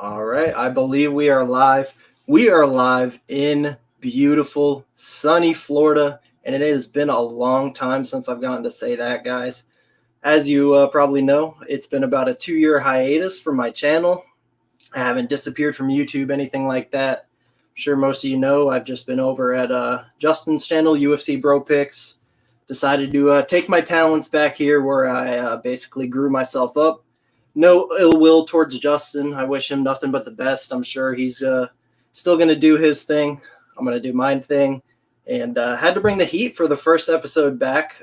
All right, I believe we are live. We are live in beautiful, sunny Florida, and it has been a long time since I've gotten to say that, guys. As you probably know, it's been about a 2-year hiatus for my channel. I haven't disappeared from YouTube, anything like that. I'm sure most of you know I've just been over at Justin's channel, UFC Bro Picks. Decided to take my talents back here where I basically grew myself up. No ill will towards Justin. I wish him nothing but the best. I'm sure he's still going to do his thing. I'm going to do my thing. And had to bring the heat for the first episode back.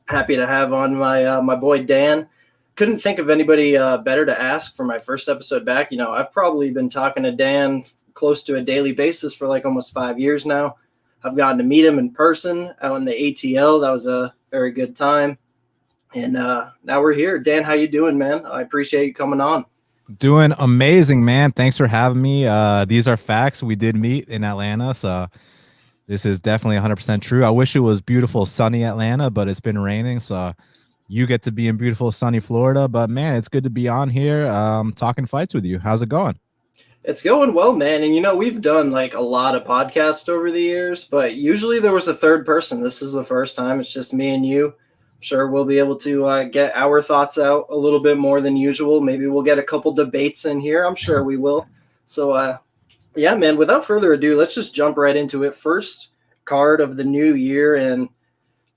Happy to have on my boy Dan. Couldn't think of anybody better to ask for my first episode back. You know, I've probably been talking to Dan close to a daily basis for like almost 5 years now. I've gotten to meet him in person out in the ATL. That was a very good time. And now we're here. Dan, how you doing, man? I appreciate you coming on. Doing amazing, man. Thanks for having me. These are facts. We did meet in Atlanta, so this is definitely 100% true. I wish it was beautiful, sunny Atlanta, but it's been raining, so you get to be in beautiful, sunny Florida. But, man, it's good to be on here talking fights with you. How's it going? It's going well, man. And, you know, we've done like a lot of podcasts over the years, but usually there was a third person. This is the first time. It's just me and you. Sure, we'll be able to get our thoughts out a little bit more than usual. Maybe we'll get a couple debates in here. I'm sure we will. So, yeah, man, without further ado, let's just jump right into it. First card of the new year. And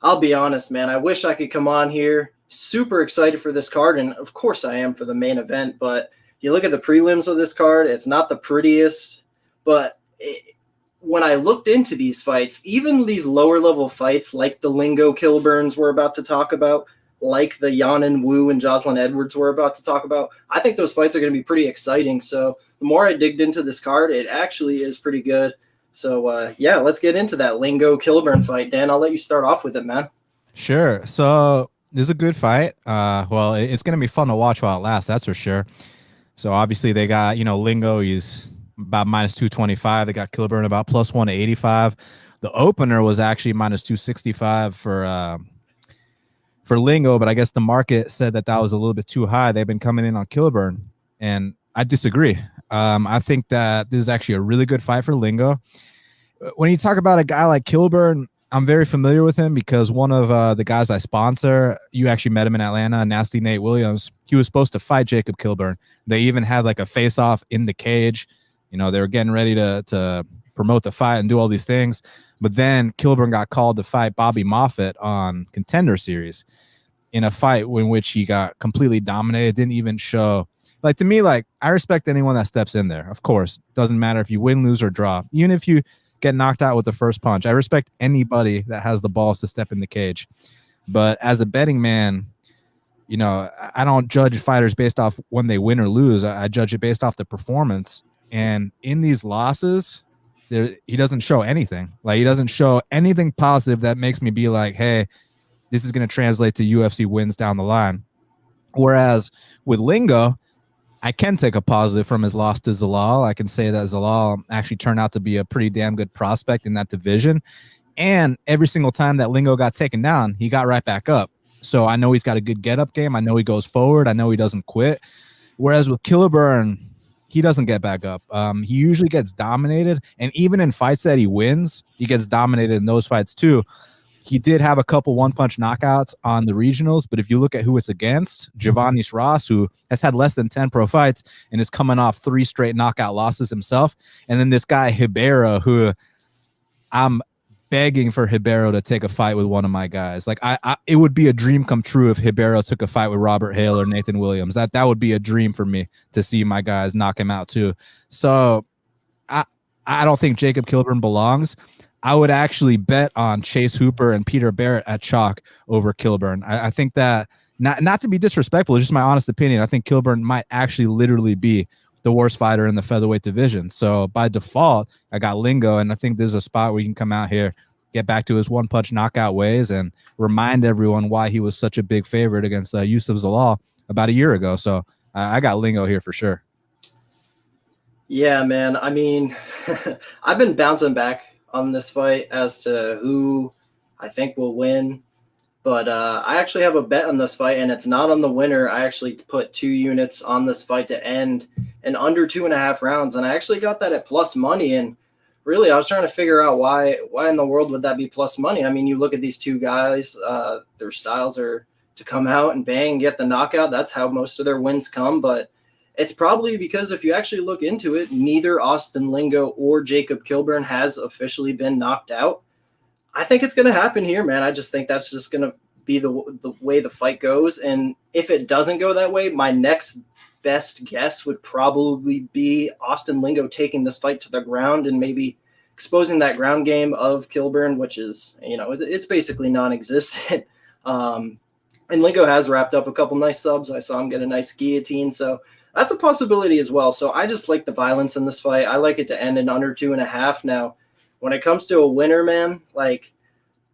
I'll be honest, man, I wish I could come on here. Super excited for this card. And, of course, I am for the main event. But you look at the prelims of this card, it's not the prettiest. But when I looked into these fights, even these lower level fights like the Lingo Killburns we're about to talk about, like the Yanin Wu and Jocelyn Edwards we're about to talk about, I think those fights are going to be pretty exciting. So the more I digged into this card, it actually is pretty good. So, yeah, let's get into that Lingo Killburn fight. Dan, I'll let you start off with it, man. Sure. So this is a good fight. Well, it's going to be fun to watch while it lasts, that's for sure. So obviously they got, Lingo, he's about minus 225. They got Killburn about plus 185. The opener was actually minus 265 for Lingo, but I guess the market said that was a little bit too high. They've been coming in on Killburn, and I disagree. I think that this is actually a really good fight for Lingo. When you talk about a guy like Killburn, I'm very familiar with him because one of the guys I sponsor, you actually met him in Atlanta, Nasty Nate Williams. He was supposed to fight Jacob Killburn. They even had like a face-off in the cage. They were getting ready to promote the fight and do all these things. But then Killburn got called to fight Bobby Moffett on Contender Series in a fight in which he got completely dominated, didn't even show. Like, to me, like, I respect anyone that steps in there. Of course, doesn't matter if you win, lose, or draw. Even if you get knocked out with the first punch, I respect anybody that has the balls to step in the cage. But as a betting man, I don't judge fighters based off when they win or lose. I judge it based off the performance. And in these losses, he doesn't show anything. Like, he doesn't show anything positive that makes me be like, hey, this is going to translate to UFC wins down the line. Whereas with Lingo, I can take a positive from his loss to Zalal. I can say that Zalal actually turned out to be a pretty damn good prospect in that division. And every single time that Lingo got taken down, he got right back up. So I know he's got a good get-up game. I know he goes forward. I know he doesn't quit. Whereas with Killburn, he doesn't get back up. He usually gets dominated. And even in fights that he wins, he gets dominated in those fights too. He did have a couple one-punch knockouts on the regionals, but if you look at who it's against, Giovannis Ross, who has had less than 10 pro fights and is coming off 3 straight knockout losses himself, and then this guy Ribeiro, who I'm begging for Ribeiro to take a fight with one of my guys. Like, it would be a dream come true if Ribeiro took a fight with Robert Hale or Nathan Williams. That would be a dream for me to see my guys knock him out too. So I don't think Jacob Killburn belongs. I would actually bet on Chase Hooper and Peter Barrett at chalk over Killburn. I think that, not to be disrespectful, it's just my honest opinion, I think Killburn might actually literally be the worst fighter in the featherweight division. So by default, I got Lingo, and I think this is a spot where you can come out here, get back to his one-punch knockout ways, and remind everyone why he was such a big favorite against Yusuf Zalal about a year ago. So I got Lingo here for sure. Yeah, man. I mean, I've been bouncing back on this fight as to who I think will win. But I actually have a bet on this fight, and it's not on the winner. I actually put 2 units on this fight to end in under 2.5 rounds, and I actually got that at plus money. And really, I was trying to figure out why in the world would that be plus money? I mean, you look at these two guys, their styles are to come out and bang, get the knockout. That's how most of their wins come. But it's probably because if you actually look into it, neither Austin Lingo or Jacob Killburn has officially been knocked out. I think it's going to happen here, man. I just think that's just going to be the way the fight goes. And if it doesn't go that way, my next best guess would probably be Austin Lingo taking this fight to the ground and maybe exposing that ground game of Killburn, which is, it's basically non-existent. And Lingo has wrapped up a couple nice subs. I saw him get a nice guillotine. So that's a possibility as well. So I just like the violence in this fight. I like it to end in under 2.5. Now, when it comes to a winner, man, like,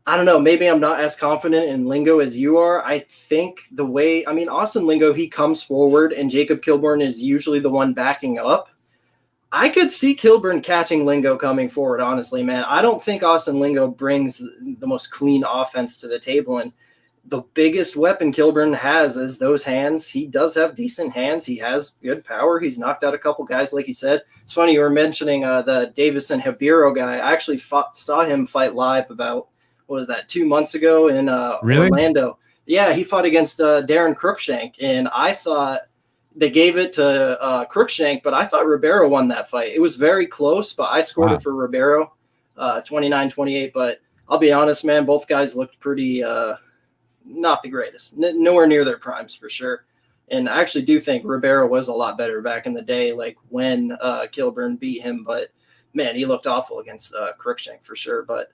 I don't know, maybe I'm not as confident in Lingo as you are. I think Austin Lingo, he comes forward and Jacob Killburn is usually the one backing up. I could see Killburn catching Lingo coming forward, honestly, man. I don't think Austin Lingo brings the most clean offense to the table. And the biggest weapon Killburn has is those hands. He does have decent hands. He has good power. He's knocked out a couple guys, like you said. It's funny you were mentioning the Davis and Ribeiro guy. I actually saw him fight live about, 2 months ago in Really? Orlando. Yeah, he fought against Darren Cruikshank, and I thought they gave it to Cruikshank, but I thought Ribeiro won that fight. It was very close, but I scored it for Ribeiro, 29-28. But I'll be honest, man, both guys looked pretty not the greatest, nowhere near their primes for sure. And I actually do think Ribeiro was a lot better back in the day, like when Killburn beat him. But man, he looked awful against Cruikshank for sure. But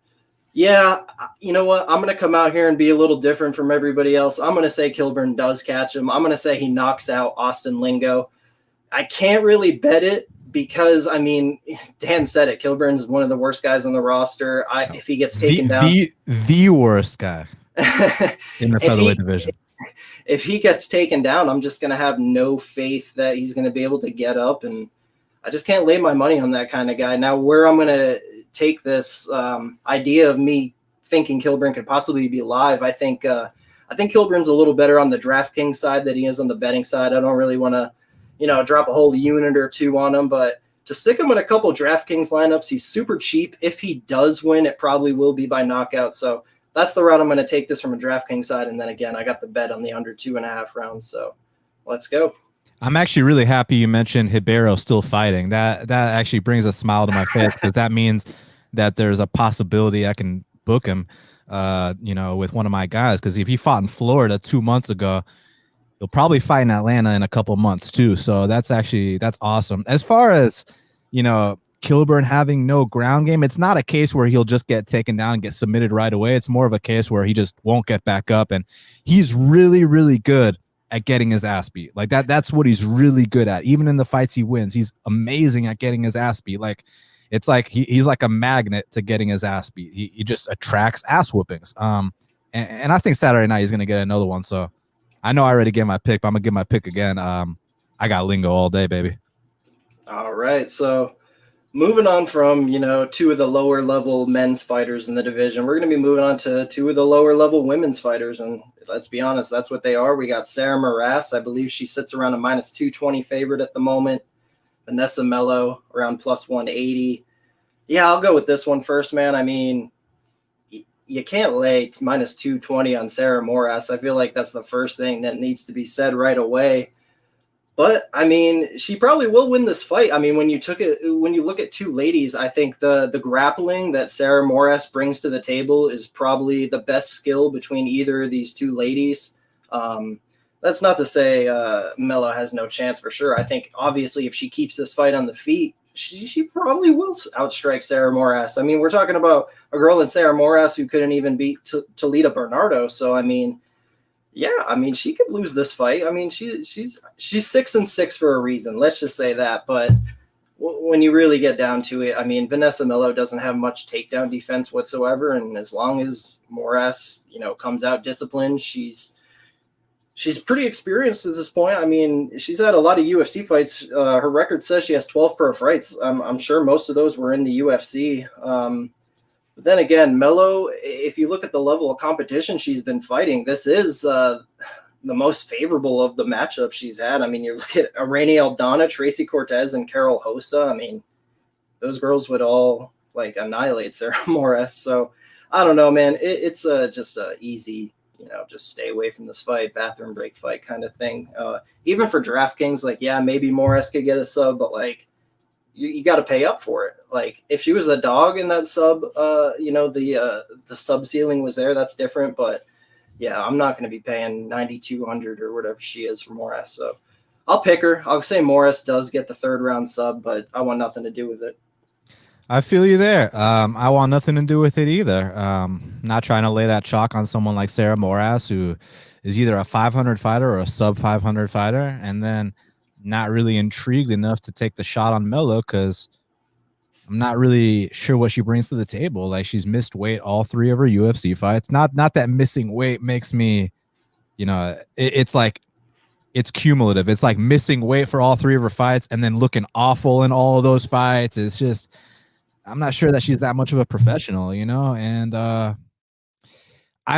yeah, you know what? I'm going to come out here and be a little different from everybody else. I'm going to say Killburn does catch him. I'm going to say he knocks out Austin Lingo. I can't really bet it because, Dan said it. Killburn's one of the worst guys on the roster. If he gets taken down. The worst guy in the featherweight division. If he gets taken down, I'm just going to have no faith that he's going to be able to get up. And I just can't lay my money on that kind of guy. Now, where I'm going to take this idea of me thinking Killburn could possibly be live, I think Killburn's a little better on the DraftKings side than he is on the betting side. I don't really want to, drop a whole unit or two on him, but to stick him in a couple DraftKings lineups, he's super cheap. If he does win, it probably will be by knockout. So that's the route I'm going to take this from a DraftKings side. And then again, I got the bet on the under 2.5 rounds. So let's go. I'm actually really happy you mentioned Ribeiro still fighting. That actually brings a smile to my face because that means that there's a possibility I can book him, with one of my guys. Because if he fought in Florida 2 months ago, he'll probably fight in Atlanta in a couple months too. So that's awesome. As far as, Killburn having no ground game, it's not a case where he'll just get taken down and get submitted right away. It's more of a case where he just won't get back up. And he's really, really good at getting his ass beat. Like that's what he's really good at. Even in the fights he wins, he's amazing at getting his ass beat. Like it's like he's like a magnet to getting his ass beat. He just attracts ass whoopings. And I think Saturday night he's gonna get another one. So I know I already gave my pick, but I'm gonna give my pick again. I got Lingo all day, baby. All right, so moving on from, two of the lower level men's fighters in the division, we're going to be moving on to two of the lower level women's fighters. And let's be honest, that's what they are. We got Sarah Moras. I believe she sits around a minus 220 favorite at the moment. Vanessa Melo around plus 180. Yeah, I'll go with this one first, man. You can't lay minus 220 on Sarah Moras. I feel like that's the first thing that needs to be said right away. But she probably will win this fight. When you look at two ladies, I think the grappling that Sarah Moras brings to the table is probably the best skill between either of these two ladies. That's not to say Melo has no chance for sure. I think obviously if she keeps this fight on the feet, she probably will outstrike Sarah Moras. We're talking about a girl in Sarah Moras who couldn't even beat Talita Bernardo. So yeah, she could lose this fight. She's 6-6 for a reason. Let's just say that. But when you really get down to it, Vanessa Melo doesn't have much takedown defense whatsoever. And as long as Moras, comes out disciplined, she's pretty experienced at this point. She's had a lot of UFC fights. Her record says she has 12 pro fights. I'm sure most of those were in the UFC. But then again, Melo, if you look at the level of competition she's been fighting, this is the most favorable of the matchups she's had. I mean, you look at Irene Aldana, Tracy Cortez, and Carol Hossa. I mean, those girls would all like annihilate Sarah Moras. So I don't know, man. It's just a easy, just stay away from this fight, bathroom break fight kind of thing. Even for DraftKings, like, yeah, maybe Moras could get a sub, but like, you got to pay up for it. Like, if she was a dog in that sub, the sub ceiling was there, that's different. But yeah, I'm not going to be paying 9,200 or whatever she is for Moras. So I'll pick her. I'll say Moras does get the 3rd round sub, but I want nothing to do with it. I feel you there. I want nothing to do with it either. Not trying to lay that chalk on someone like Sarah Moras, who is either a 500 fighter or a sub 500 fighter, and then not really intrigued enough to take the shot on Melo because I'm not really sure what she brings to the table. Like, she's missed weight all 3 of her UFC fights. Not that missing weight makes me, it's like it's cumulative. It's like missing weight for all 3 of her fights and then looking awful in all of those fights. It's just, I'm not sure that she's that much of a professional, and I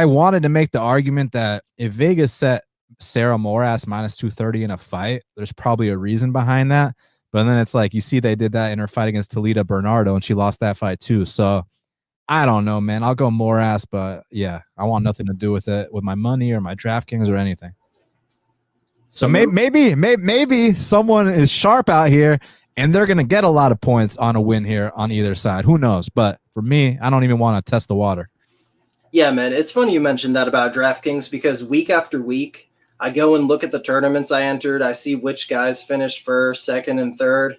wanted to make the argument that if Vegas set Sarah Moras minus 230 in a fight, there's probably a reason behind that. But then it's like, you see, they did that in her fight against Talita Bernardo, and she lost that fight too. So I don't know, man. I'll go Moras, but yeah, I want nothing to do with it, with my money or my DraftKings or anything. So maybe someone is sharp out here, and they're going to get a lot of points on a win here on either side. Who knows? But for me, I don't even want to test the water. Yeah, man. It's funny you mentioned that about DraftKings, because week after week, I go and look at the tournaments I entered. I see which guys finished 1st, 2nd, and 3rd.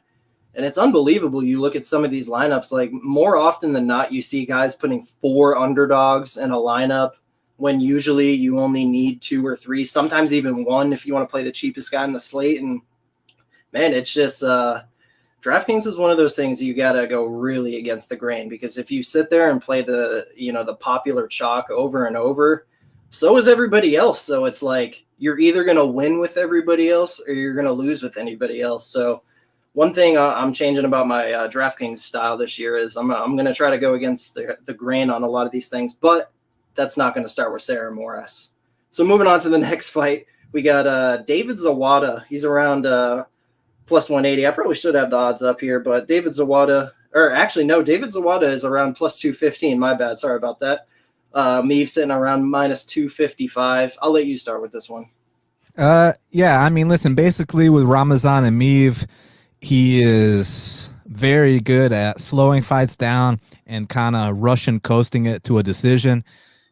And it's unbelievable. You look at some of these lineups, like, more often than not, you see guys putting 4 underdogs in a lineup when usually you only need 2 or 3, sometimes even 1 if you want to play the cheapest guy in the slate. And man, it's just DraftKings is one of those things you got to go really against the grain, because if you sit there and play the popular chalk over and over, so is everybody else. So it's like, you're either going to win with everybody else or you're going to lose with anybody else. So one thing I'm changing about my DraftKings style this year is I'm going to try to go against the grain on a lot of these things, but that's not going to start with Sarah Moras. So moving on to the next fight, we got David Zawada. He's around plus 180. I probably should have the odds up here, but David Zawada is around plus 215. My bad. Sorry about that. Emeev sitting around minus 255. I'll let you start with this one. Yeah, I mean, listen, basically with Ramazan Emeev, he is very good at slowing fights down and kind of Russian coasting it to a decision.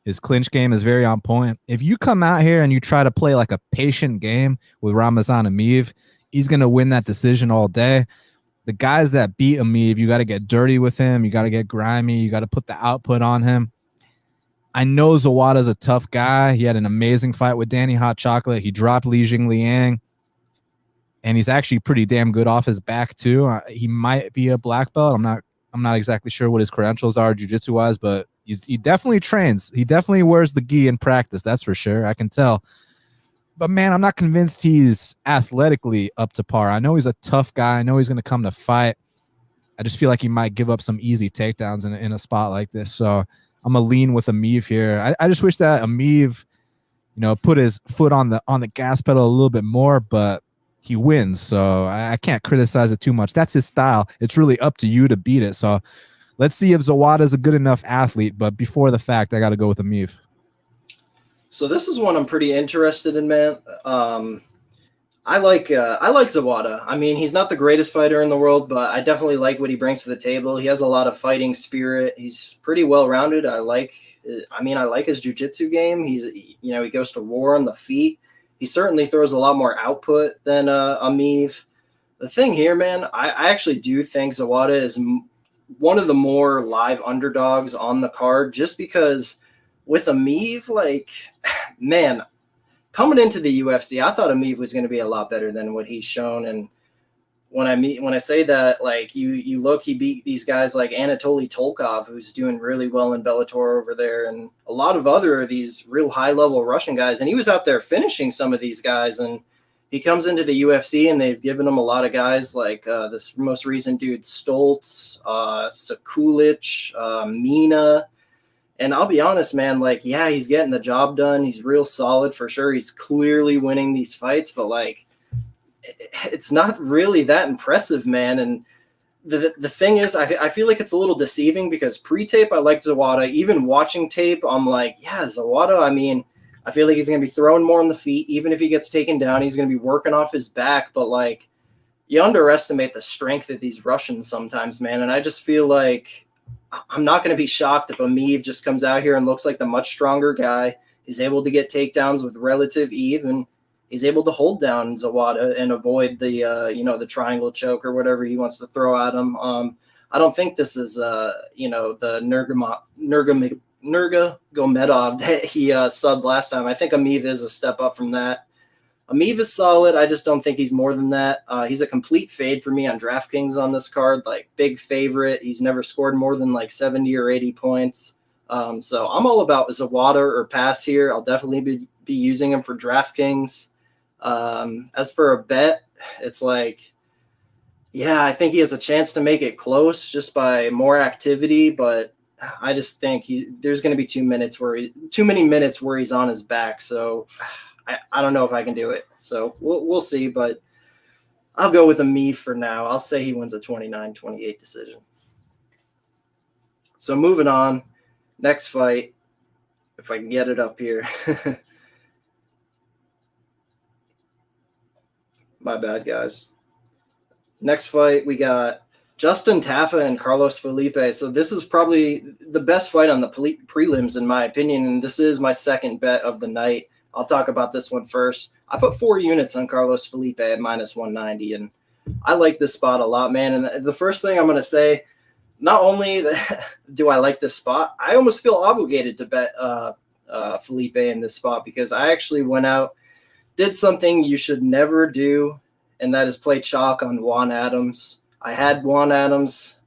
His clinch game is very on point. If you come out here and you try to play like a patient game with Ramazan Emeev, he's going to win that decision all day. The guys that beat Emeev, you got to get dirty with him. You got to get grimy. You got to put the output on him. I know Zawada's a tough guy. He had an amazing fight with Danny Hot Chocolate. He dropped Li Jingliang, and he's actually pretty damn good off his back too. He might be a black belt. I'm not exactly sure what his credentials are jiu-jitsu wise, but he definitely trains. He definitely wears the gi in practice. That's for sure. I can tell. But man, I'm not convinced he's athletically up to par. I know he's a tough guy. I know he's going to come to fight. I just feel like he might give up some easy takedowns in a spot like this. So I'm gonna lean with Emeev here. I just wish that Emeev, put his foot on the gas pedal a little bit more, but he wins, so I can't criticize it too much. That's his style. It's really up to you to beat it. So let's see if Zawada is a good enough athlete. But before the fact, I got to go with Emeev. So this is one I'm pretty interested in, man. I like Zawada. I mean, he's not the greatest fighter in the world, but I definitely like what he brings to the table. He has a lot of fighting spirit. He's pretty well-rounded. I like his jiu-jitsu game. He goes to war on the feet. He certainly throws a lot more output than Emeev. The thing here, man, I actually do think Zawada is one of the more live underdogs on the card, just because with Emeev, like, man, coming into the UFC, I thought Emeev was going to be a lot better than what he's shown. And when I say that, like, you look, he beat these guys like Anatoly Tolkov, who's doing really well in Bellator over there, and a lot of other these real high level Russian guys. And he was out there finishing some of these guys. And he comes into the UFC and they've given him a lot of guys like this most recent dude, Stoltz, Sekulic, Mina. And I'll be honest, man, like, yeah, he's getting the job done. He's real solid for sure. He's clearly winning these fights, but like, it's not really that impressive, man. And the thing is, I feel like it's a little deceiving because pre-tape, I liked Zawada. Even watching tape, I'm like, yeah, Zawada, I mean, I feel like he's going to be throwing more on the feet. Even if he gets taken down, he's going to be working off his back. But like, you underestimate the strength of these Russians sometimes, man. And I just feel like I'm not going to be shocked if Emeev just comes out here and looks like the much stronger guy. He's able to get takedowns with relative ease, and he's able to hold down Zawada and avoid the the triangle choke or whatever he wants to throw at him. I don't think this is the Nurmagomedov that he subbed last time. I think Emeev is a step up from that. Emeev is solid. I just don't think he's more than that. He's a complete fade for me on DraftKings on this card, like big favorite. He's never scored more than like 70 or 80 points. So I'm all about Zawada or pass here. I'll definitely be using him for DraftKings. As for a bet, it's like, yeah, I think he has a chance to make it close just by more activity, but I just think there's going to be too many minutes where he's on his back. So I don't know if I can do it. So we'll see, but I'll go with Emeev for now. I'll say he wins a 29-28 decision. So moving on, next fight, if I can get it up here. My bad, guys. Next fight, we got Justin Tafa and Carlos Felipe. So this is probably the best fight on the prelims, in my opinion, and this is my second bet of the night. I'll talk about this one first. I put 4 units on Carlos Felipe at -190, and I like this spot a lot, man. And the first thing I'm going to say, not only do I like this spot, I almost feel obligated to bet Felipe in this spot because I actually went out, did something you should never do, and that is play chalk on Juan Adams. I had Juan Adams.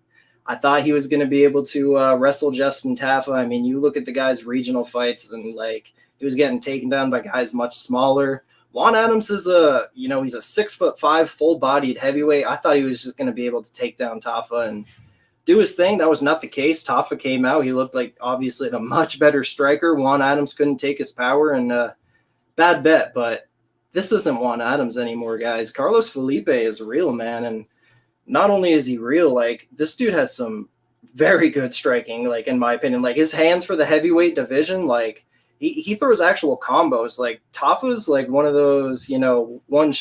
I thought he was going to be able to wrestle Justin Tafa. I mean, you look at the guy's regional fights and like he was getting taken down by guys much smaller. Juan Adams is he's a 6'5" full-bodied heavyweight. I thought he was just going to be able to take down Tafa and do his thing. That was not the case. Tafa came out. He looked like obviously a much better striker. Juan Adams couldn't take his power, and bad bet, but this isn't Juan Adams anymore, guys. Carlos Felipe is real, man, and not only is he real, like this dude has some very good striking, like in my opinion. Like his hands for the heavyweight division, like he throws actual combos. Like Tafa's like one of those, one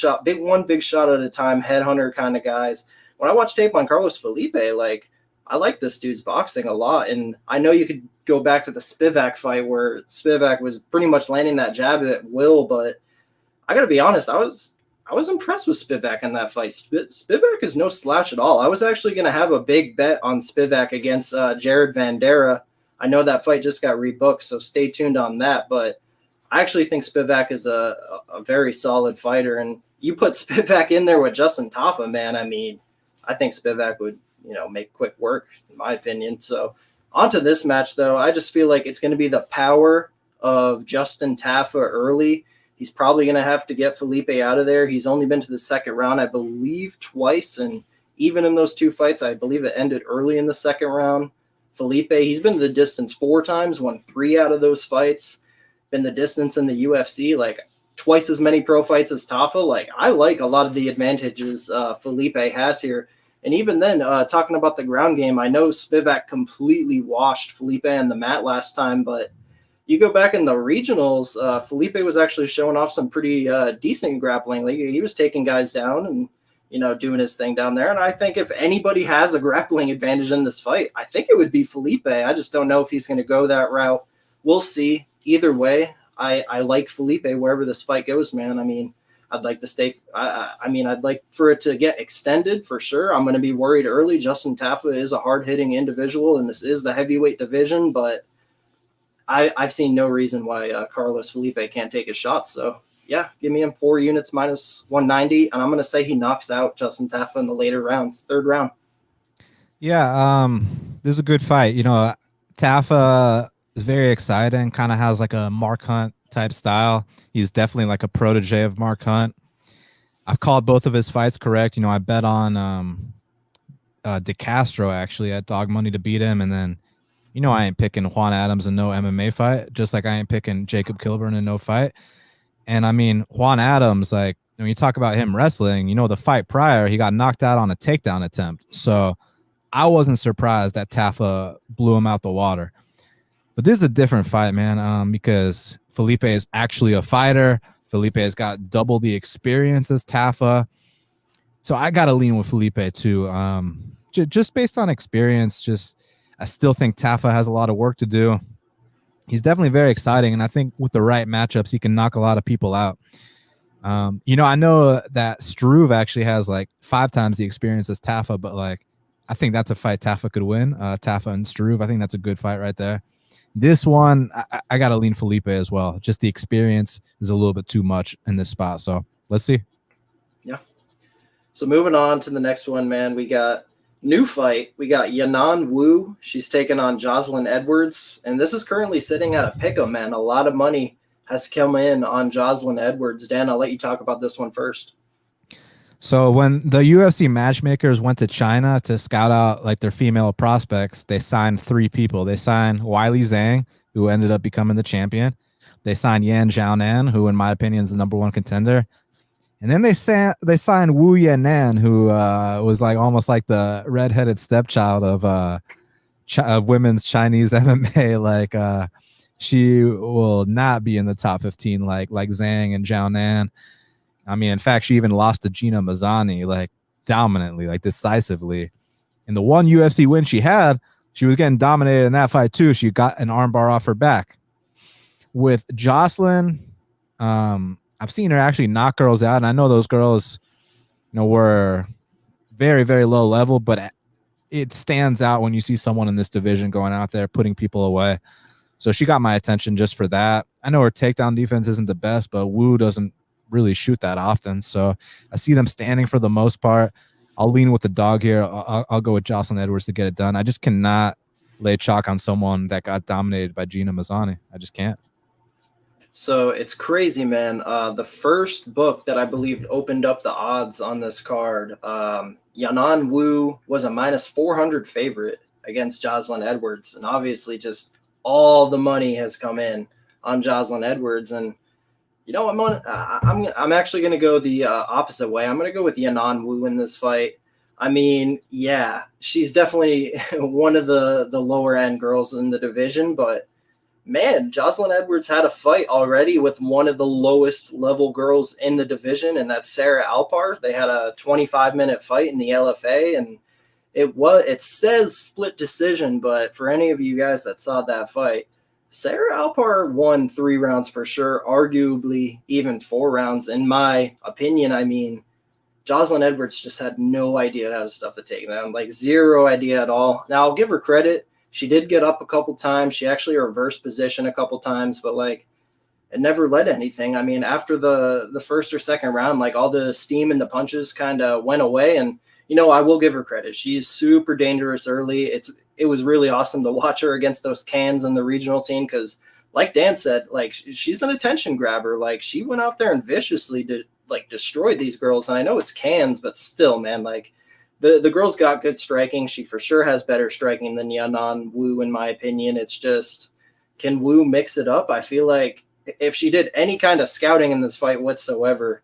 big shot at a time headhunter kind of guys. When I watch tape on Carlos Felipe, like I like this dude's boxing a lot. And I know you could go back to the Spivak fight where Spivak was pretty much landing that jab at will, but I got to be honest, I was impressed with Spivak in that fight. Spivak is no slouch at all. I was actually going to have a big bet on Spivak against Jared Vandera. I know that fight just got rebooked, so stay tuned on that. But I actually think Spivak is a very solid fighter. And you put Spivak in there with Justin Tafa, man, I mean, I think Spivak would, make quick work, in my opinion. So onto this match, though, I just feel like it's going to be the power of Justin Tafa early. He's probably going to have to get Felipe out of there. He's only been to the second round, I believe, twice. And even in those 2 fights, I believe it ended early in the second round. Felipe, he's been to the distance 4 times, won 3 out of those fights. Been the distance in the UFC, like twice as many pro fights as Tafa. Like I like a lot of the advantages Felipe has here. And even then, talking about the ground game, I know Spivak completely washed Felipe on the mat last time, but you go back in the regionals, Felipe was actually showing off some pretty decent grappling. Like he was taking guys down and, doing his thing down there. And I think if anybody has a grappling advantage in this fight, I think it would be Felipe. I just don't know if he's going to go that route. We'll see. Either way, I like Felipe wherever this fight goes, man. I mean, I'd like to stay. I'd like for it to get extended for sure. I'm going to be worried early. Justin Tafa is a hard-hitting individual, and this is the heavyweight division, but I've seen no reason why Carlos Felipe can't take his shots. So, yeah, give me him 4 units -190, and I'm going to say he knocks out Justin Tafa in the later rounds, 3rd round. Yeah, this is a good fight. Tafa is very exciting, kind of has like a Mark Hunt type style. He's definitely like a protege of Mark Hunt. I've called both of his fights correct. I bet on De Castro actually at dog money to beat him, and then I ain't picking Juan Adams in no MMA fight, just like I ain't picking Jacob Killburn in no fight. And I mean, Juan Adams, like when you talk about him wrestling, the fight prior, he got knocked out on a takedown attempt. So I wasn't surprised that Tafa blew him out the water. But this is a different fight, man, because Felipe is actually a fighter. Felipe has got double the experience as Tafa. So I got to lean with Felipe too. Just based on experience, I still think Tafa has a lot of work to do. He's definitely very exciting, and I think with the right matchups, he can knock a lot of people out. I know that Struve actually has like 5 times the experience as Tafa, but like I think that's a fight Tafa could win. Tafa and Struve, I think that's a good fight right there. This one, I got to lean Felipe as well. Just the experience is a little bit too much in this spot, so let's see. Yeah. So moving on to the next one, man, we got new fight. We got Yanan Wu. She's taking on Jocelyn Edwards, and this is currently sitting at a pick'em, man. A lot of money has come in on Jocelyn Edwards. Dan, I'll let you talk about this one first. So when the UFC matchmakers went to China to scout out like their female prospects, they signed 3 people. They signed Weili Zhang, who ended up becoming the champion. They signed Yan Xiaonan, who in my opinion is the #1 contender. And then they signed Wu Yanan, who was like almost like the redheaded stepchild of women's Chinese MMA. Like she will not be in the top 15 like Zhang and Xiaonan. I mean, in fact, she even lost to Gina Mazzani like dominantly, like decisively. In the one UFC win she had, she was getting dominated in that fight too. She got an armbar off her back. With Jocelyn, I've seen her actually knock girls out, and I know those girls, were very, very low level, but it stands out when you see someone in this division going out there putting people away. So she got my attention just for that. I know her takedown defense isn't the best, but Wu doesn't really shoot that often. So I see them standing for the most part. I'll lean with the dog here. I'll go with Jocelyn Edwards to get it done. I just cannot lay chalk on someone that got dominated by Gina Mazzani. I just can't. So it's crazy, man. The first book that I believe opened up the odds on this card, Yanan Wu was a -400 favorite against Jocelyn Edwards. And obviously just all the money has come in on Jocelyn Edwards. And, I'm actually going to go the opposite way. I'm going to go with Yanan Wu in this fight. I mean, yeah, she's definitely one of the lower end girls in the division, but man, Jocelyn Edwards had a fight already with one of the lowest level girls in the division, and that's Sarah Alpar. They had a 25-minute fight in the LFA, and it says split decision, but for any of you guys that saw that fight, Sarah Alpar won 3 rounds for sure, arguably even 4 rounds. In my opinion, I mean, Jocelyn Edwards just had no idea how to stuff the takedown, like 0 idea at all. Now, I'll give her credit. She did get up a couple times. She actually reversed position a couple times, but like it never led to anything. I mean, after the first or second round, like all the steam and the punches kind of went away. And, I will give her credit. She's super dangerous early. It was really awesome to watch her against those cans in the regional scene because, like Dan said, like she's an attention grabber. Like she went out there and viciously destroyed these girls. And I know it's cans, but still, man, like the girl's got good striking. She for sure has better striking than Yanan Wu, in my opinion. It's just, can Wu mix it up? I feel like if she did any kind of scouting in this fight whatsoever,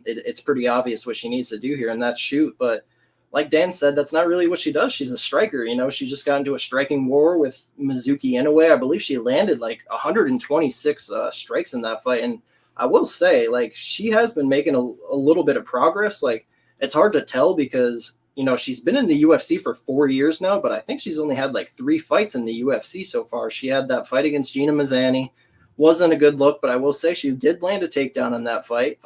it's pretty obvious what she needs to do here, and that's shoot. But like Dan said, that's not really what she does. She's a striker. She just got into a striking war with Mizuki Inoue. I believe she landed like 126 strikes in that fight. And I will say, like, she has been making a little bit of progress. Like, it's hard to tell because, she's been in the UFC for 4 years now, but I think she's only had like 3 fights in the UFC so far. She had that fight against Gina Mazzani. Wasn't a good look, but I will say she did land a takedown in that fight.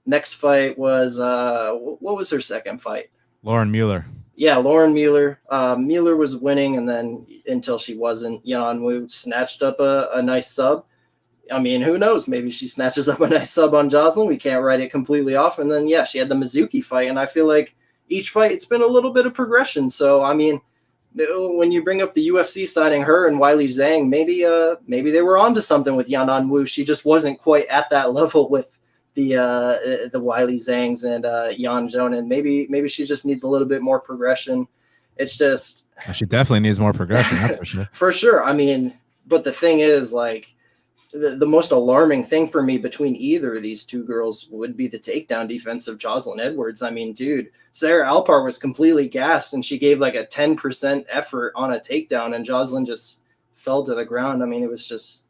Next fight was, what was her second fight? Lauren Mueller. Yeah, Lauren Mueller. Mueller was winning, and then until she wasn't, Yanan Wu snatched up a nice sub. I mean, who knows? Maybe she snatches up a nice sub on Jocelyn. We can't write it completely off. And then, yeah, she had the Mizuki fight, and I feel like each fight, it's been a little bit of progression. So, I mean, when you bring up the UFC signing her and Weili Zhang, maybe they were onto something with Yanan Wu. She just wasn't quite at that level with the Wiley Zangs and Yan Jonan. Maybe she just needs a little bit more progression. It's just she definitely needs more progression, that's for sure. For sure. I mean, but the thing is, like, the most alarming thing for me between either of these two girls would be the takedown defense of Jocelyn Edwards. I mean, dude, Sarah Alpar was completely gassed, and she gave like a 10% effort on a takedown, and Jocelyn just fell to the ground. I mean, it was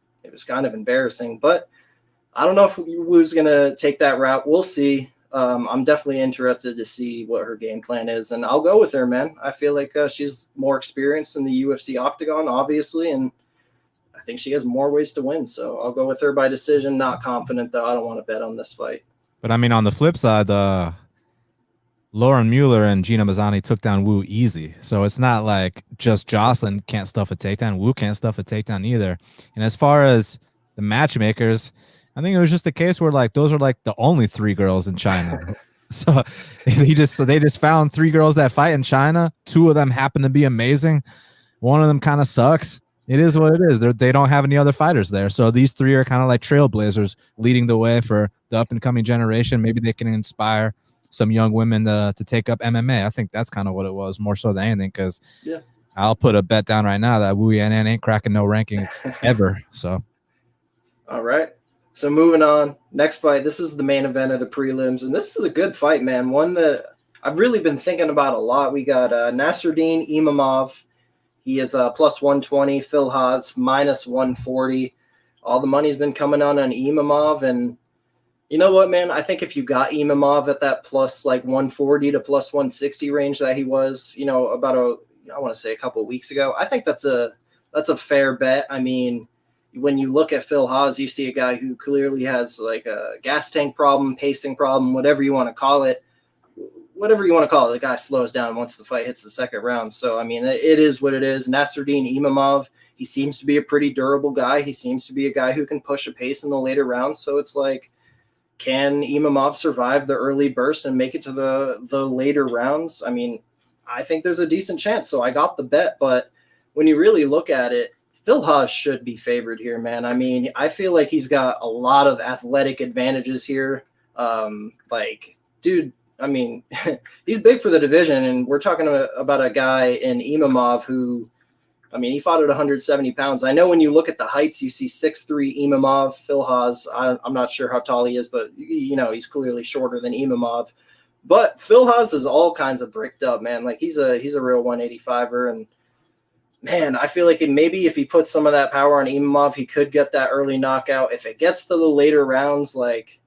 kind of embarrassing. But I don't know if Wu's going to take that route. We'll see. I'm definitely interested to see what her game plan is, and I'll go with her, man. I feel like she's more experienced in the UFC octagon, obviously, and I think she has more ways to win. So I'll go with her by decision. Not confident, though. I don't want to bet on this fight. But, I mean, on the flip side, Lauren Mueller and Gina Mazzani took down Wu easy. So it's not like just Jocelyn can't stuff a takedown. Wu can't stuff a takedown either. And as far as the matchmakers, I think it was just a case where like those are like the only 3 girls in China. So they just found 3 girls that fight in China. 2 of them happen to be amazing. One of them kind of sucks. It is what it is. They don't have any other fighters there. So these 3 are kind of like trailblazers leading the way for the up and coming generation. Maybe they can inspire some young women to take up MMA. I think that's kind of what it was, more so than anything, because I'll put a bet down right now that Wu Yan'an ain't cracking no rankings ever. So, all right. So moving on, next fight. This is the main event of the prelims, and this is a good fight, man. One that I've really been thinking about a lot. We got Nasruddin Imavov. He is plus 120. Phil Hawes minus 140. All the money's been coming on Imavov, and you know what, man? I think if you got Imavov at that plus like 140 to plus 160 range that he was, you know, about I want to say a couple of weeks ago, I think that's a fair bet. I mean, when you look at Phil Hawes, you see a guy who clearly has like a gas tank problem, pacing problem, whatever you want to call it. The guy slows down once the fight hits the second round. So, I mean, it is what it is. Nasruddin Imavov, he seems to be a pretty durable guy. He seems to be a guy who can push a pace in the later rounds. So it's like, can Imavov survive the early burst and make it to the later rounds? I mean, I think there's a decent chance. So I got the bet. But when you really look at it, Phil Hawes should be favored here, man. I mean, I feel like he's got a lot of athletic advantages here. Dude, I mean, he's big for the division, and we're talking about a guy in Imavov who, I mean, he fought at 170 pounds. I know when you look at the heights, you see 6'3" Imavov. Phil Hawes, I'm not sure how tall he is, but, you know, he's clearly shorter than Imavov. But Phil Hawes is all kinds of bricked up, man. Like, he's a real 185er, and man, I feel like maybe if he puts some of that power on Imavov, he could get that early knockout. If it gets to the later rounds, like,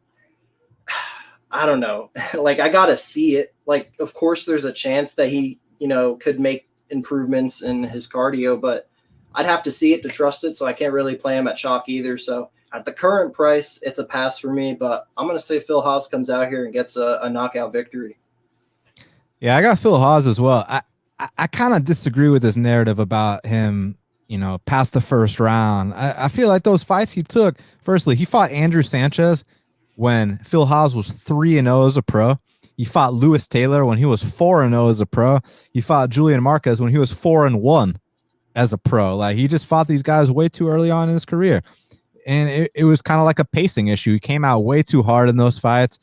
I don't know. Like, I got to see it. Like, of course, there's a chance that he, you know, could make improvements in his cardio, but I'd have to see it to trust it, so I can't really play him at chalk either. So at the current price, it's a pass for me, but I'm going to say Phil Hawes comes out here and gets a knockout victory. Yeah, I got Phil Hawes as well. I kind of disagree with this narrative about him, you know, past the first round. I feel like those fights he took, firstly, he fought Andrew Sanchez when Phil Hawes was 3-0 as a pro. He fought Lewis Taylor when he was 4-0 as a pro. He fought Julian Marquez when he was 4-1 as a pro. Like, he just fought these guys way too early on in his career. And it was kind of like a pacing issue. He came out way too hard in those fights.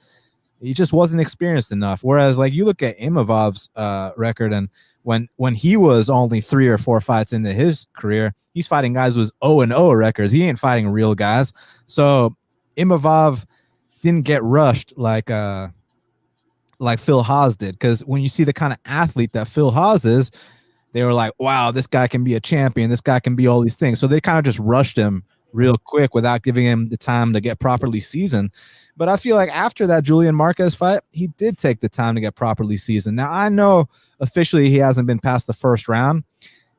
He just wasn't experienced enough. Whereas, like, you look at Imavov's record, and when he was only 3 or 4 fights into his career, he's fighting guys with 0-0 records. He ain't fighting real guys. So Imavov didn't get rushed like Phil Hawes did, because when you see the kind of athlete that Phil Hawes is, they were like, wow, this guy can be a champion. This guy can be all these things. So they kind of just rushed him real quick without giving him the time to get properly seasoned. But I feel like after that Julian Marquez fight, he did take the time to get properly seasoned. Now, I know officially he hasn't been past the first round,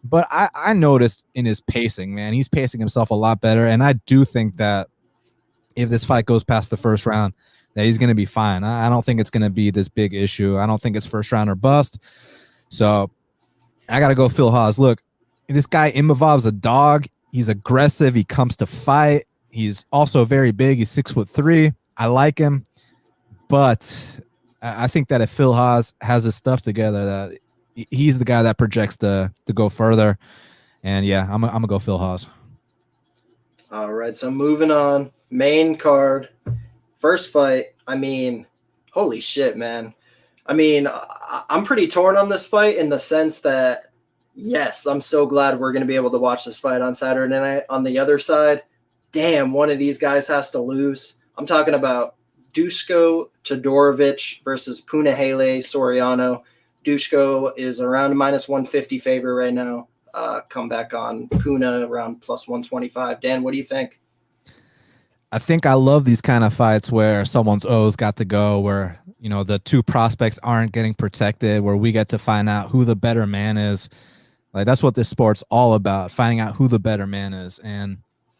but I noticed in his pacing, man, he's pacing himself a lot better. And I do think that if this fight goes past the first round, that he's going to be fine. I don't think it's going to be this big issue. I don't think it's first round or bust. So I got to go Phil Hawes. Look, this guy Imavov's a dog. He's aggressive. He comes to fight. He's also very big. He's 6'3". I like him, but I think that if Phil Hawes has his stuff together, that he's the guy that projects to go further. And yeah, I'm gonna go Phil Hawes. All right, so moving on, main card. first fight, I mean, holy shit, man. I mean, I'm pretty torn on this fight in the sense that, yes, I'm so glad we're going to be able to watch this fight on Saturday night. On the other side, damn, one of these guys has to lose. I'm talking about Dusko Todorovic versus Punahele Soriano. Dusko is around a minus 150 favor right now. Come back on Puna around plus 125. Dan, what do you think? I think I love these kind of fights where someone's O's got to go, where, you know, the two prospects aren't getting protected, where we get to find out who the better man is. Like, that's what this sport's all about, finding out who the better man is. And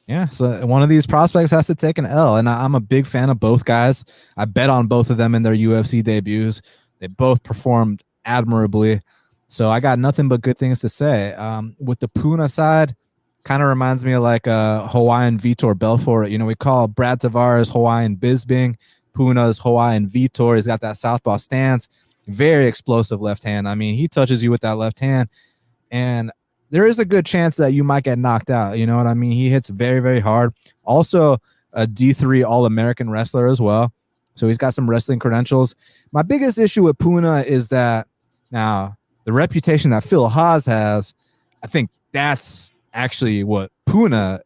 yeah, so one of these prospects has to take an L. And I'm a big fan of both guys. I bet on both of them in their UFC debuts. They both performed admirably. So I got nothing but good things to say. With the Puna side, kind of reminds me of like a Hawaiian Vitor Belfort. You know, we call Brad Tavares Hawaiian Bisbing. Puna's Hawaiian Vitor. He's got that southpaw stance. Very explosive left hand. I mean, he touches you with that left hand, and there is a good chance that you might get knocked out. You know what I mean? He hits very, very hard. Also, a D3 All-American wrestler as well. So he's got some wrestling credentials. My biggest issue with Puna is that now the reputation that Phil Hawes has, I think that's actually what Puna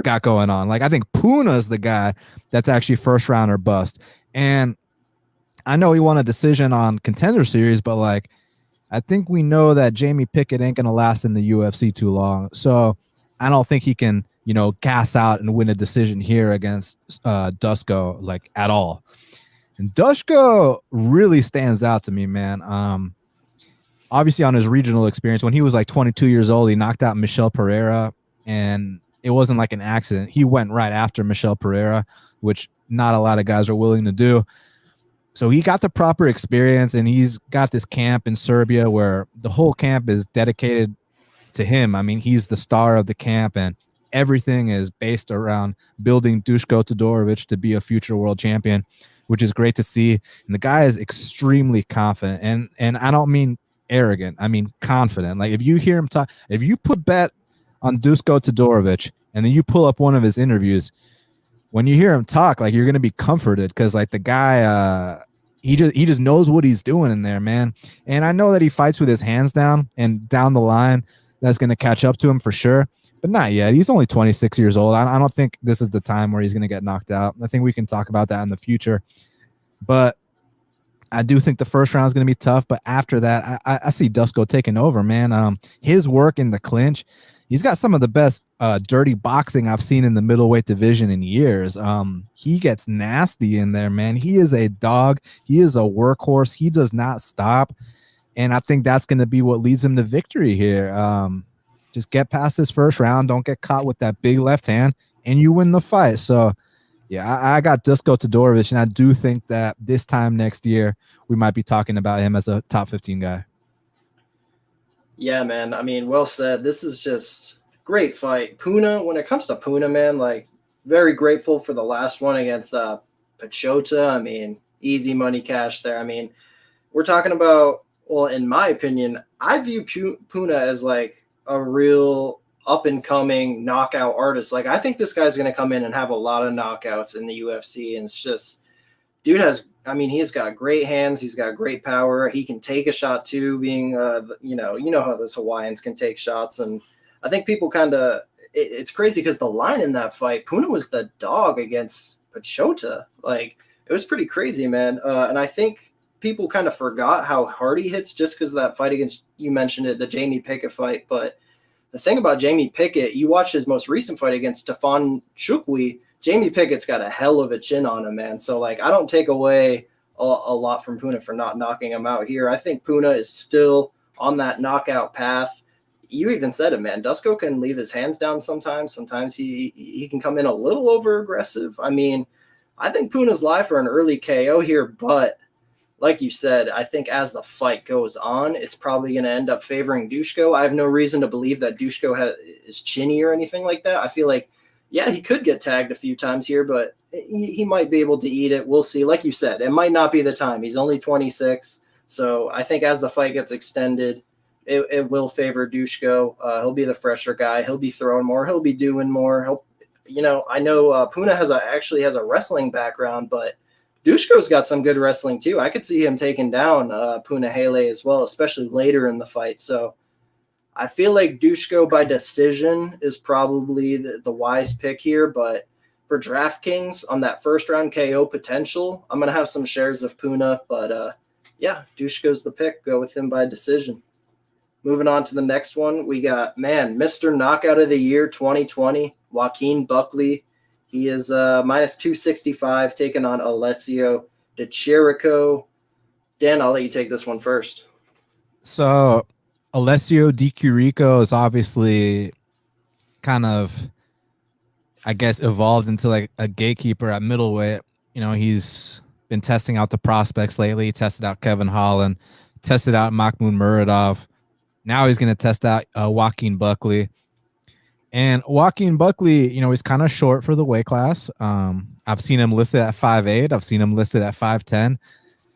got going on. Like, I think Puna's the guy that's actually first round or bust. And I know he won a decision on Contender Series, but like, I think we know that Jamie Pickett ain't gonna last in the UFC too long. So I don't think he can, you know, gas out and win a decision here against Dusko, like, at all. And Dusko really stands out to me, man. Obviously on his regional experience, when he was like 22 years old, he knocked out Michel Pereira, and it wasn't like an accident. He went right after Michel Pereira, which not a lot of guys are willing to do. So he got the proper experience, and he's got this camp in Serbia where the whole camp is dedicated to him. I mean, he's the star of the camp, and everything is based around building Dusko Todorovic to be a future world champion, which is great to see. And the guy is extremely confident, and I don't mean arrogant. I mean confident. Like, if you hear him talk, if you put bet on Dusko Todorovic and then you pull up one of his interviews, when you hear him talk, like, you're gonna be comforted, because like the guy, he just knows what he's doing in there, man. And I know that he fights with his hands down, and down the line that's gonna catch up to him for sure, but not yet. He's only 26 years old. I don't think this is the time where he's gonna get knocked out. I think we can talk about that in the future, but I do think the first round is going to be tough, but after that, I see Dusko taking over, man. His work in the clinch, he's got some of the best dirty boxing I've seen in the middleweight division in years. He gets nasty in there, man. He is a dog. He is a workhorse. He does not stop, and I think that's going to be what leads him to victory here. Just get past this first round. Don't get caught with that big left hand, and you win the fight. So, yeah, I got Dusko Todorovic, and I do think that this time next year we might be talking about him as a top 15 guy. Yeah, man. I mean, well said. This is just great fight. Puna, when it comes to Puna, man, like, very grateful for the last one against Pachota. I mean, easy money cash there. I mean, we're talking about, well, in my opinion, I view Puna as like a real up-and-coming knockout artist. Like, I think this guy's going to come in and have a lot of knockouts in the UFC, and it's just, dude has, I mean, he's got great hands, he's got great power, he can take a shot too, being, you know how those Hawaiians can take shots, and I think people kind of, it's crazy because the line in that fight, Puna was the dog against Pachota. Like, it was pretty crazy, man, and I think people kind of forgot how hard he hits just because of that fight against, you mentioned it, the Jamie Pickett fight, but the thing about Jamie Pickett, you watch his most recent fight against Stefan Chukwi, Jamie Pickett's got a hell of a chin on him, man. So, like, I don't take away a lot from Puna for not knocking him out here. I think Puna is still on that knockout path. You even said it, man. Dusko can leave his hands down sometimes. Sometimes he can come in a little over aggressive. I mean, I think Puna's live for an early KO here, but like you said, I think as the fight goes on, it's probably going to end up favoring Dusko. I have no reason to believe that Dusko is chinny or anything like that. I feel like, yeah, he could get tagged a few times here, but he might be able to eat it. We'll see. Like you said, it might not be the time. He's only 26. So I think as the fight gets extended, it will favor Dusko. He'll be the fresher guy. He'll be throwing more. He'll be doing more. I know Puna actually has a wrestling background, but Dusko's got some good wrestling too. I could see him taking down Punahele as well, especially later in the fight. So I feel like Dusko by decision is probably the wise pick here. But for DraftKings on that first round KO potential, I'm going to have some shares of Puna. But yeah, Dusko's the pick. Go with him by decision. Moving on to the next one, we got, Mr. Knockout of the Year 2020, Joaquin Buckley. He is minus 265, taking on Alessio de Chirico. Dan, I'll let you take this one first. So Alessio Di Chirico is obviously kind of, I guess, evolved into like a gatekeeper at middleweight. You know, he's been testing out the prospects lately. He tested out Kevin Holland, tested out Mahmoud Muradov. Now he's going to test out Joaquin Buckley. And Joaquin Buckley, you know, he's kind of short for the weight class. I've seen him listed at 5'8". I've seen him listed at 5'10".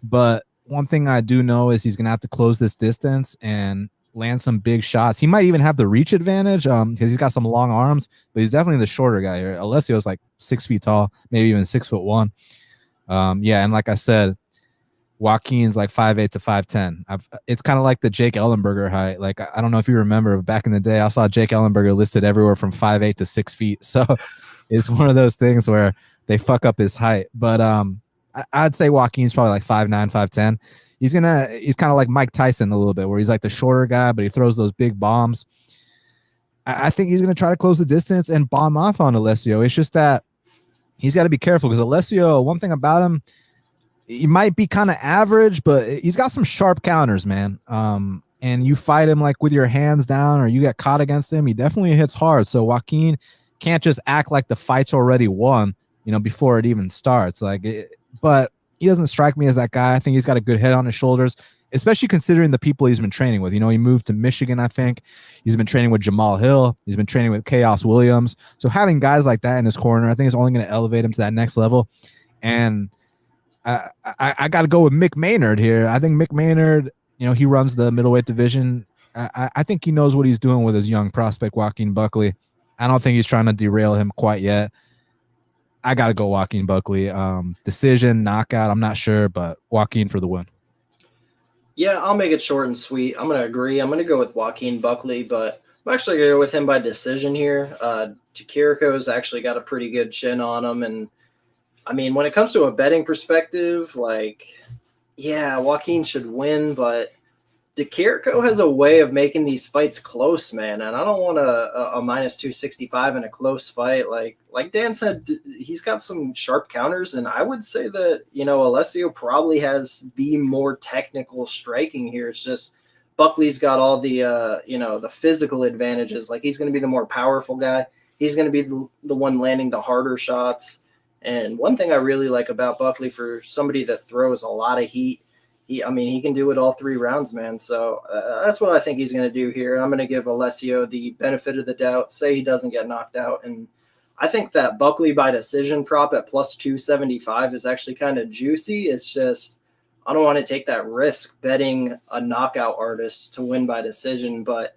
But one thing I do know is he's going to have to close this distance and land some big shots. He might even have the reach advantage because he's got some long arms, but he's definitely the shorter guy here. Alessio's like 6 feet tall, maybe even 6'1". Yeah, and like I said, Joaquin's like 5'8" to 5'10". It's kind of like the Jake Ellenberger height. Like, I don't know if you remember, but back in the day, I saw Jake Ellenberger listed everywhere from 5'8" to 6 feet. So it's one of those things where they fuck up his height. But I'd say Joaquin's probably like 5'9", 5'10". He's kind of like Mike Tyson a little bit, where he's like the shorter guy, but he throws those big bombs. I think he's gonna try to close the distance and bomb off on Alessio. It's just that he's got to be careful because Alessio, one thing about him, he might be kind of average, but he's got some sharp counters, man. And you fight him like with your hands down or you get caught against him, he definitely hits hard. So Joaquin can't just act like the fight's already won, you know, before it even starts. But he doesn't strike me as that guy. I think he's got a good head on his shoulders, especially considering the people he's been training with. You know, he moved to Michigan, I think. He's been training with Jamal Hill. He's been training with Chaos Williams. So having guys like that in his corner, I think is only going to elevate him to that next level. And I got to go with Mick Maynard here. I think Mick Maynard, you know, he runs the middleweight division. I think he knows what he's doing with his young prospect, Joaquin Buckley. I don't think he's trying to derail him quite yet. I got to go Joaquin Buckley. Decision, knockout, I'm not sure, but Joaquin for the win. Yeah, I'll make it short and sweet. I'm going to agree. I'm going to go with Joaquin Buckley, but I'm actually going to go with him by decision here. Chirico's actually got a pretty good chin on him, and I mean, when it comes to a betting perspective, like, yeah, Joaquin should win, but Chirico has a way of making these fights close, man, and I don't want a minus 265 in a close fight. Like Dan said, he's got some sharp counters, and I would say that, you know, Alessio probably has the more technical striking here. It's just Buckley's got all the, you know, the physical advantages. Like, he's going to be the more powerful guy. He's going to be the one landing the harder shots. And one thing I really like about Buckley, for somebody that throws a lot of heat, he can do it all 3 rounds, man. So that's what I think he's going to do here. I'm going to give Alessio the benefit of the doubt, say he doesn't get knocked out. And I think that Buckley by decision prop at plus 275 is actually kind of juicy. It's just, I don't want to take that risk betting a knockout artist to win by decision. But,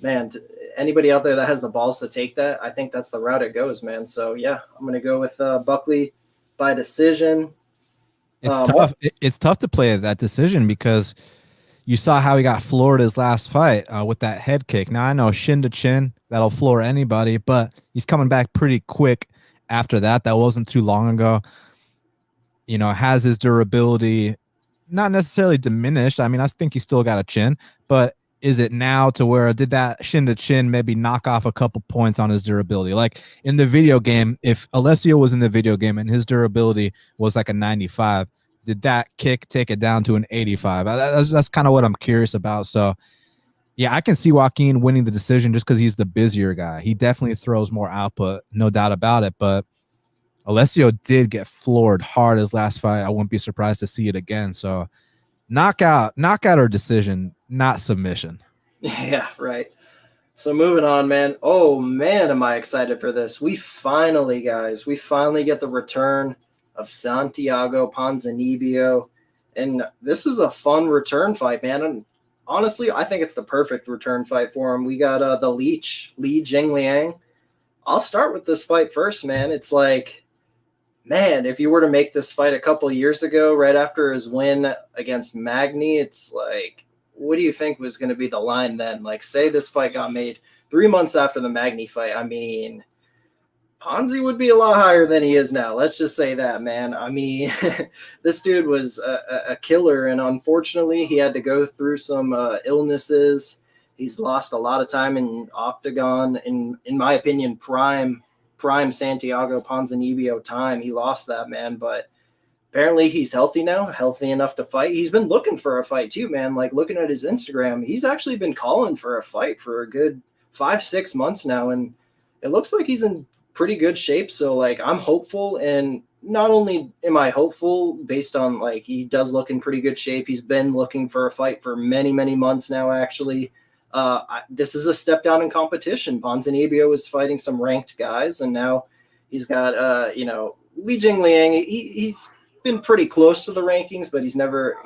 man, anybody out there that has the balls to take that, I think that's the route it goes, man. So, yeah, I'm going to go with Buckley by decision. It's tough. It's tough to play that decision because you saw how he got floored his last fight with that head kick. Now, I know shin to chin, that'll floor anybody, but he's coming back pretty quick after that. That wasn't too long ago. You know, has his durability not necessarily diminished. I mean, I think he's still got a chin, but is it now to where did that shin to chin maybe knock off a couple points on his durability? Like in the video game, if Alessio was in the video game and his durability was like a 95, did that kick take it down to an 85? That's kind of what I'm curious about. So yeah, I can see Joaquin winning the decision just because he's the busier guy. He definitely throws more output, no doubt about it. But Alessio did get floored hard his last fight. I wouldn't be surprised to see it again. So knockout or decision, not submission. Yeah, right. So moving on, man. Oh, man, am I excited for this. We finally get the return of Santiago Ponzinibbio. And this is a fun return fight, man. And honestly, I think it's the perfect return fight for him. We got the Leech, Li Jingliang. I'll start with this fight first, man. It's like, man, if you were to make this fight a couple years ago, right after his win against Magny, it's like, what do you think was going to be the line then? Like, say this fight got made 3 months after the Magny fight. I mean, Ponzi would be a lot higher than he is now. Let's just say that, man. I mean, this dude was a killer, and unfortunately, he had to go through some illnesses. He's lost a lot of time in octagon. In my opinion, prime Santiago Ponzinibbio time. He lost that, man, but apparently he's healthy now, healthy enough to fight. He's been looking for a fight too, man. Like looking at his Instagram, he's actually been calling for a fight for a good 5-6 months now, and it looks like he's in pretty good shape. So like I'm hopeful, and not only am I hopeful based on like he does look in pretty good shape, he's been looking for a fight for many months now actually. This is a step down in competition. Ponzinibbio was fighting some ranked guys, and now he's got Li Jingliang. He's been pretty close to the rankings, but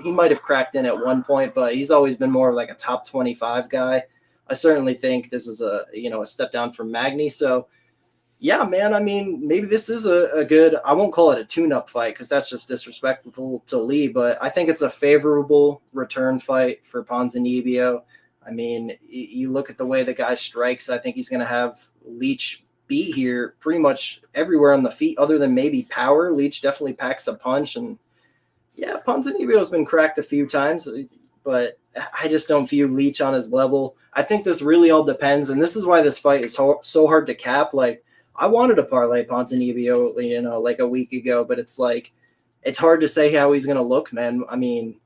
he might have cracked in at one point, but he's always been more of like a top 25 guy. I certainly think this is a step down from Magny. So yeah, man, I mean, maybe this is a good, I won't call it a tune-up fight because that's just disrespectful to Lee, but I think it's a favorable return fight for Ponzinibbio. I mean, you look at the way the guy strikes, I think he's going to have Leach beat here pretty much everywhere on the feet other than maybe power. Leach definitely packs a punch, and yeah, Ponzinibbio has been cracked a few times, but I just don't view Leach on his level. I think this really all depends, and this is why this fight is so hard to cap. Like, I wanted to parlay Ponzinibbio, like a week ago, but it's like, it's hard to say how he's going to look, man. I mean,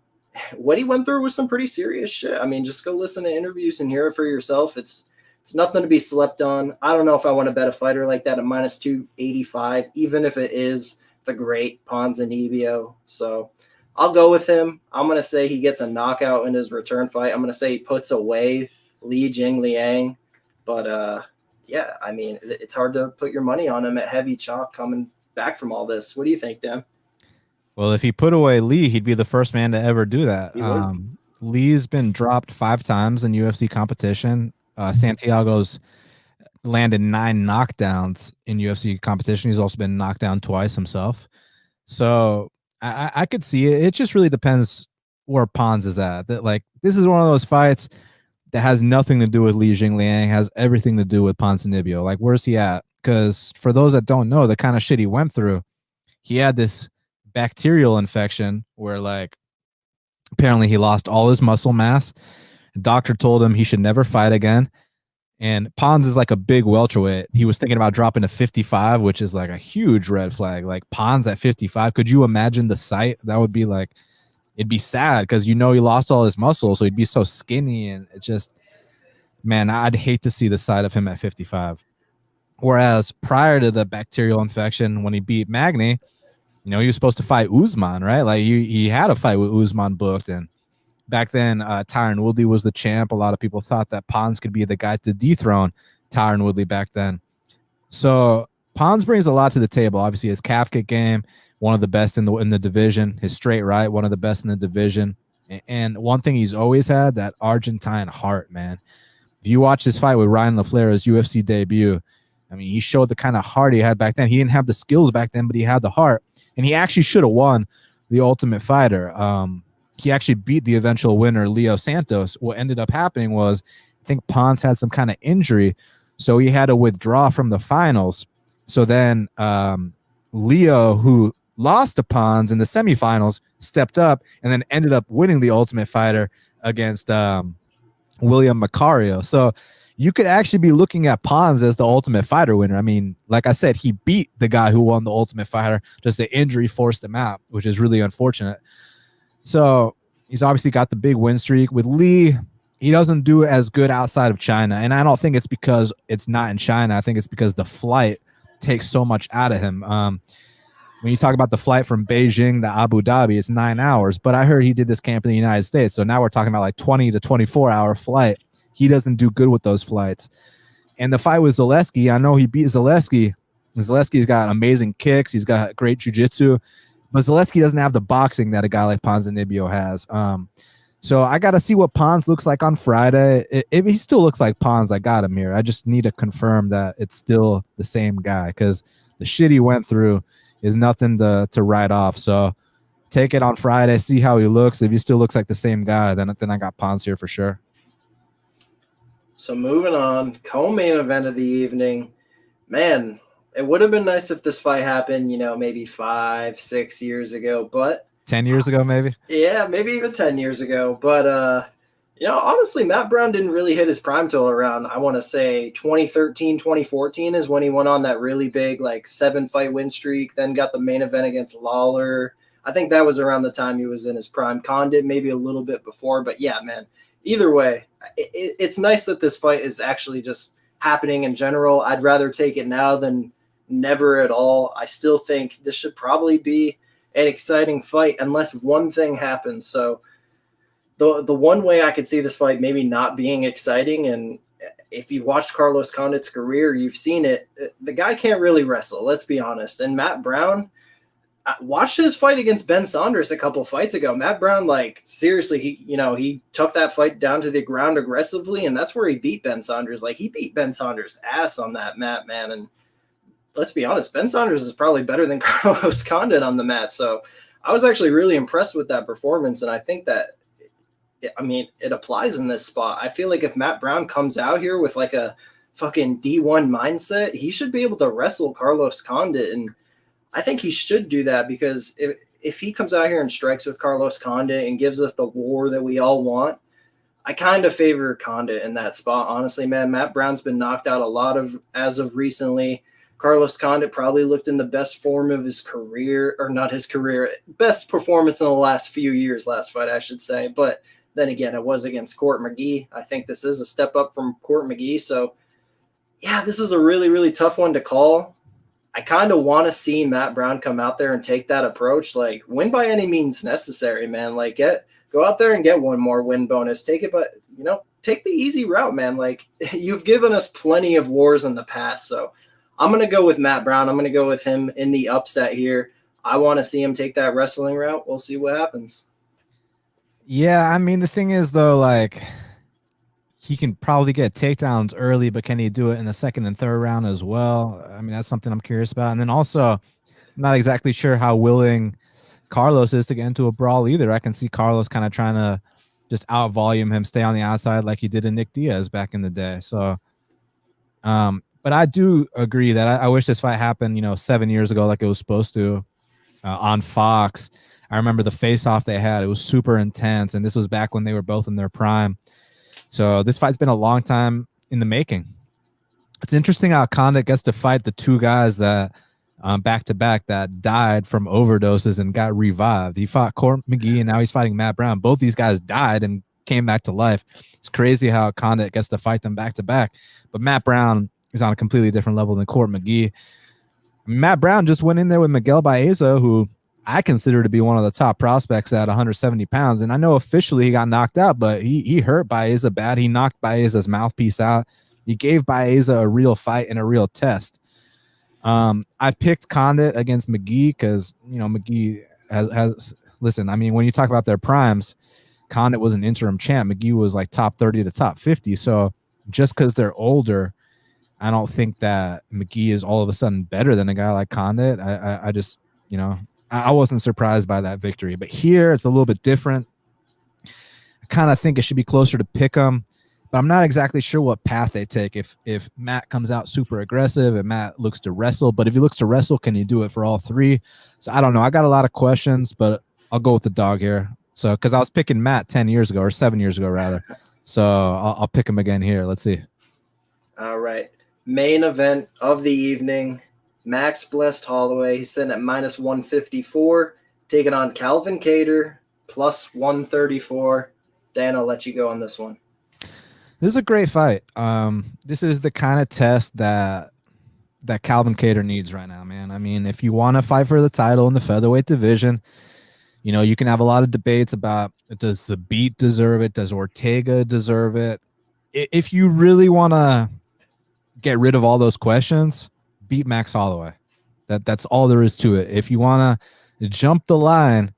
what he went through was some pretty serious shit. I mean, just go listen to interviews and hear it for yourself. It's nothing to be slept on. I don't know if I want to bet a fighter like that at minus 285, even if it is the great Ponzinibbio. So I'll go with him. I'm going to say he gets a knockout in his return fight. I'm going to say he puts away Li Jingliang. But, yeah, I mean, it's hard to put your money on him at heavy chalk coming back from all this. What do you think, Dan? Well, if he put away Lee, he'd be the first man to ever do that. Lee's been dropped 5 times in UFC competition. Santiago's landed 9 knockdowns in UFC competition. He's also been knocked down twice himself. So I could see it. It just really depends where Pons is at. That, like, this is one of those fights that has nothing to do with Li Jingliang, has everything to do with Ponzinibbio. Like, where's he at? Because for those that don't know, the kind of shit he went through, he had this bacterial infection where, like, apparently he lost all his muscle mass. The doctor told him he should never fight again. And Pons is like a big welterweight. He was thinking about dropping to 55, which is like a huge red flag. Like, Pons at 55, could you imagine the sight? That would be like, it'd be sad because he lost all his muscle, so he'd be so skinny, and it just, man, I'd hate to see the side of him at 55. Whereas prior to the bacterial infection, when he beat Magny, he was supposed to fight Usman, right? Like, he had a fight with Usman booked, and back then, Tyron Woodley was the champ. A lot of people thought that Pons could be the guy to dethrone Tyron Woodley back then. So Pons brings a lot to the table. Obviously, his calf kick game, one of the best in the division. His straight right, one of the best in the division. And one thing he's always had, that Argentine heart, man. If you watch his fight with Ryan LaFleur's UFC debut, I mean, he showed the kind of heart he had back then. He didn't have the skills back then, but he had the heart. And he actually should have won the Ultimate Fighter. He actually beat the eventual winner, Leo Santos. What ended up happening was, I think Pons had some kind of injury, so he had to withdraw from the finals. So then Leo, who lost to Pons in the semifinals, stepped up and then ended up winning the Ultimate Fighter against William Macario. So you could actually be looking at Pons as the Ultimate Fighter winner. I mean, like I said, he beat the guy who won the Ultimate Fighter. Just the injury forced him out, which is really unfortunate. So he's obviously got the big win streak. With Lee, he doesn't do as good outside of China. And I don't think it's because it's not in China. I think it's because the flight takes so much out of him. When you talk about the flight from Beijing to Abu Dhabi, it's 9 hours. But I heard he did this camp in the United States. So now we're talking about like 20 to 24-hour flight. He doesn't do good with those flights. And the fight with Zaleski, I know he beat Zaleski. Zaleski's got amazing kicks. He's got great jiu-jitsu. But Zaleski doesn't have the boxing that a guy like Ponzinibbio has. So I got to see what Pons looks like on Friday. If he still looks like Pons, I got him here. I just need to confirm that it's still the same guy, because the shit he went through is nothing to write off. So take it on Friday, see how he looks. If he still looks like the same guy, then I got Ponz here for sure. So moving on, co-main event of the evening. Man, it would have been nice if this fight happened, maybe 5-6 years ago, but 10 years ago, maybe? Yeah, maybe even 10 years ago. But, honestly, Matt Brown didn't really hit his prime till around, I want to say 2013, 2014 is when he went on that really big, 7-fight win streak, then got the main event against Lawler. I think that was around the time he was in his prime. Condit maybe a little bit before, but yeah, man, either way, it's nice that this fight is actually just happening in general. I'd rather take it now than never at all. I still think this should probably be an exciting fight unless one thing happens. So the one way I could see this fight maybe not being exciting, and if you watched Carlos Condit's career, you've seen it. The guy can't really wrestle, let's be honest. And Matt Brown, watched his fight against Ben Saunders a couple fights ago. Matt Brown, seriously, he took that fight down to the ground aggressively, and that's where he beat Ben Saunders. He beat Ben Saunders' ass on that mat, man. And let's be honest, Ben Saunders is probably better than Carlos Condit on the mat. So I was actually really impressed with that performance, and I think that, it applies in this spot. I feel like if Matt Brown comes out here with a fucking D1 mindset, he should be able to wrestle Carlos Condit, and I think he should do that because if he comes out here and strikes with Carlos Condit and gives us the war that we all want, I kind of favor Condit in that spot, honestly, man. Matt Brown's been knocked out a lot as of recently. Carlos Condit probably looked in the best form of his career, or not his career, best performance in the last few years, last fight, I should say. But then again, it was against Court McGee. I think this is a step up from Court McGee. So, yeah, this is a really, really tough one to call. I kind of want to see Matt Brown come out there and take that approach, win by any means necessary, man. Go out there and get one more win bonus. Take it, but take the easy route, man. You've given us plenty of wars in the past, so I'm gonna go with Matt Brown. I'm gonna go with him in the upset here. I want to see him take that wrestling route. We'll see what happens. Yeah, the thing is though, he can probably get takedowns early, but can he do it in the second and third round as well? That's something I'm curious about. And then also, I'm not exactly sure how willing Carlos is to get into a brawl either. I can see Carlos kind of trying to just out volume him, stay on the outside like he did in Nick Diaz back in the day. So, but I do agree that I wish this fight happened, 7 years ago, like it was supposed to, on Fox. I remember the face-off they had. It was super intense, and this was back when they were both in their prime. So this fight's been a long time in the making. It's interesting how Condit gets to fight the two guys that back-to-back that died from overdoses and got revived. He fought Court McGee, and now he's fighting Matt Brown. Both these guys died and came back to life. It's crazy how Condit gets to fight them back-to-back. But Matt Brown is on a completely different level than Court McGee. Matt Brown just went in there with Miguel Baeza, who I consider to be one of the top prospects at 170 pounds. And I know officially he got knocked out, but he hurt Baeza bad. He knocked Baeza's mouthpiece out. He gave Baeza a real fight and a real test. I picked Condit against McGee because, McGee has listen, when you talk about their primes, Condit was an interim champ. McGee was top 30 to top 50. So just because they're older, I don't think that McGee is all of a sudden better than a guy like Condit. I just, I wasn't surprised by that victory. But here, it's a little bit different. I kind of think it should be closer to Pick'em, but I'm not exactly sure what path they take. If Matt comes out super aggressive and Matt looks to wrestle, but if he looks to wrestle, can he do it for all three? So I don't know. I got a lot of questions, but I'll go with the dog here. So because I was picking Matt 10 years ago, or 7 years ago, rather. So I'll pick him again here. Let's see. All right. Main event of the evening. Max Blessed Holloway. He's sitting at minus 154, taking on Calvin Kattar, plus 134. Dan, I'll let you go on this one. This is a great fight. This is the kind of test that Calvin Kattar needs right now, man. If you want to fight for the title in the featherweight division, you can have a lot of debates about, does the Beat deserve it? Does Ortega deserve it? If you really want to get rid of all those questions, beat Max Holloway. That's all there is to it. If you want to jump the line,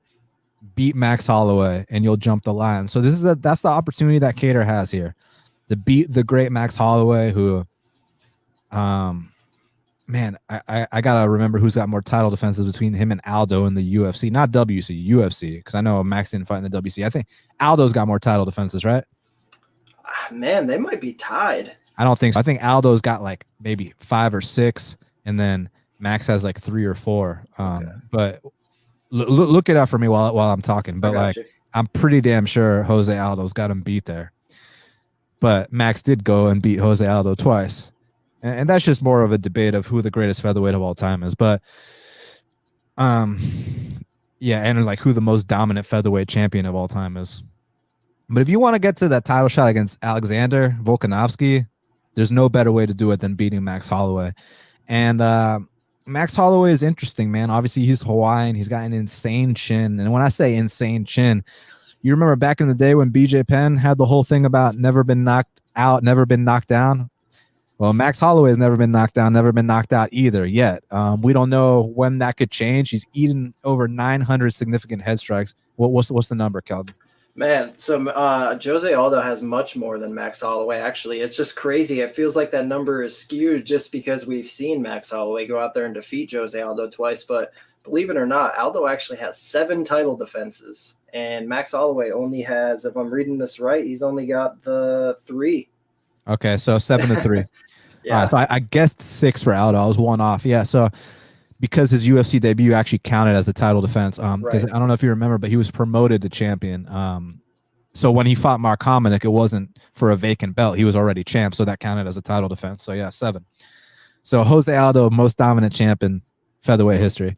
beat Max Holloway and you'll jump the line. So that's the opportunity that Kattar has here to beat the great Max Holloway, who man, I gotta remember who's got more title defenses between him and Aldo in the UFC, not WC, UFC, because I know Max didn't fight in the WC. I think Aldo's got more title defenses, right? Man, they might be tied. I don't think so. I think Aldo's got like maybe 5 or 6, and then Max has like 3 or 4. But look it up for me while I'm talking. But like, I'm pretty damn sure Jose Aldo's got him beat there. But Max did go and beat Jose Aldo twice. And that's just more of a debate of who the greatest featherweight of all time is. But yeah, and like who the most dominant featherweight champion of all time is. But if you want to get to that title shot against Alexander Volkanovski, there's no better way to do it than beating Max Holloway. And Max Holloway is interesting, man. Obviously, he's Hawaiian. He's got an insane chin. And when I say insane chin, you remember back in the day when BJ Penn had the whole thing about never been knocked out, never been knocked down? Well, Max Holloway has never been knocked down, never been knocked out either yet. We don't know when that could change. He's eaten over 900 significant head strikes. What's the number, Kelvin? Man, so Jose Aldo has much more than Max Holloway, actually. It's just crazy. It feels like that number is skewed just because we've seen Max Holloway go out there and defeat Jose Aldo twice. But believe it or not, Aldo actually has 7 title defenses. And Max Holloway only has, if I'm reading this right, he's only got the 3. Okay, so 7-3. Yeah. So I guessed 6 for Aldo. I was 1 off. Yeah, so because his UFC debut actually counted as a title defense. Because I don't know if you remember, but he was promoted to champion. So when he fought Mark Hominick, it wasn't for a vacant belt. He was already champ, so that counted as a title defense. So yeah, 7. So Jose Aldo, most dominant champ in featherweight history.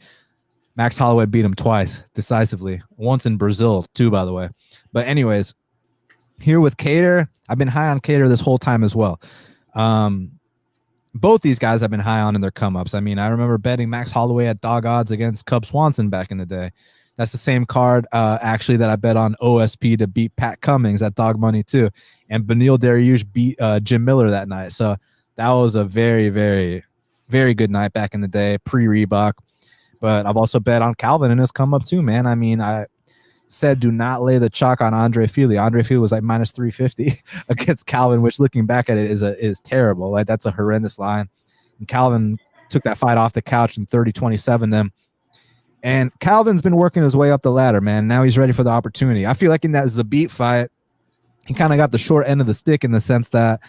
Max Holloway beat him twice decisively. Once in Brazil, too, by the way. But anyways, here with Kattar, I've been high on Kattar this whole time as well. Both these guys I've been high on in their come-ups. I mean, I remember betting Max Holloway at dog odds against Cub Swanson back in the day. That's the same card, actually, that I bet on OSP to beat Pat Cummings at dog money, too. And Beneil Dariush beat Jim Miller that night. So that was a very, very, very good night back in the day, pre-Reebok. But I've also bet on Calvin in his come-up, too, man. I mean, I said do not lay the chalk on Andre Fili. Andre Fili was like minus 350 against Calvin, which looking back at it is terrible. Like that's a horrendous line. And Calvin took that fight off the couch in 30-27 them. And Calvin's been working his way up the ladder, man. Now he's ready for the opportunity. I feel like in that Zabit fight, he kind of got the short end of the stick in the sense that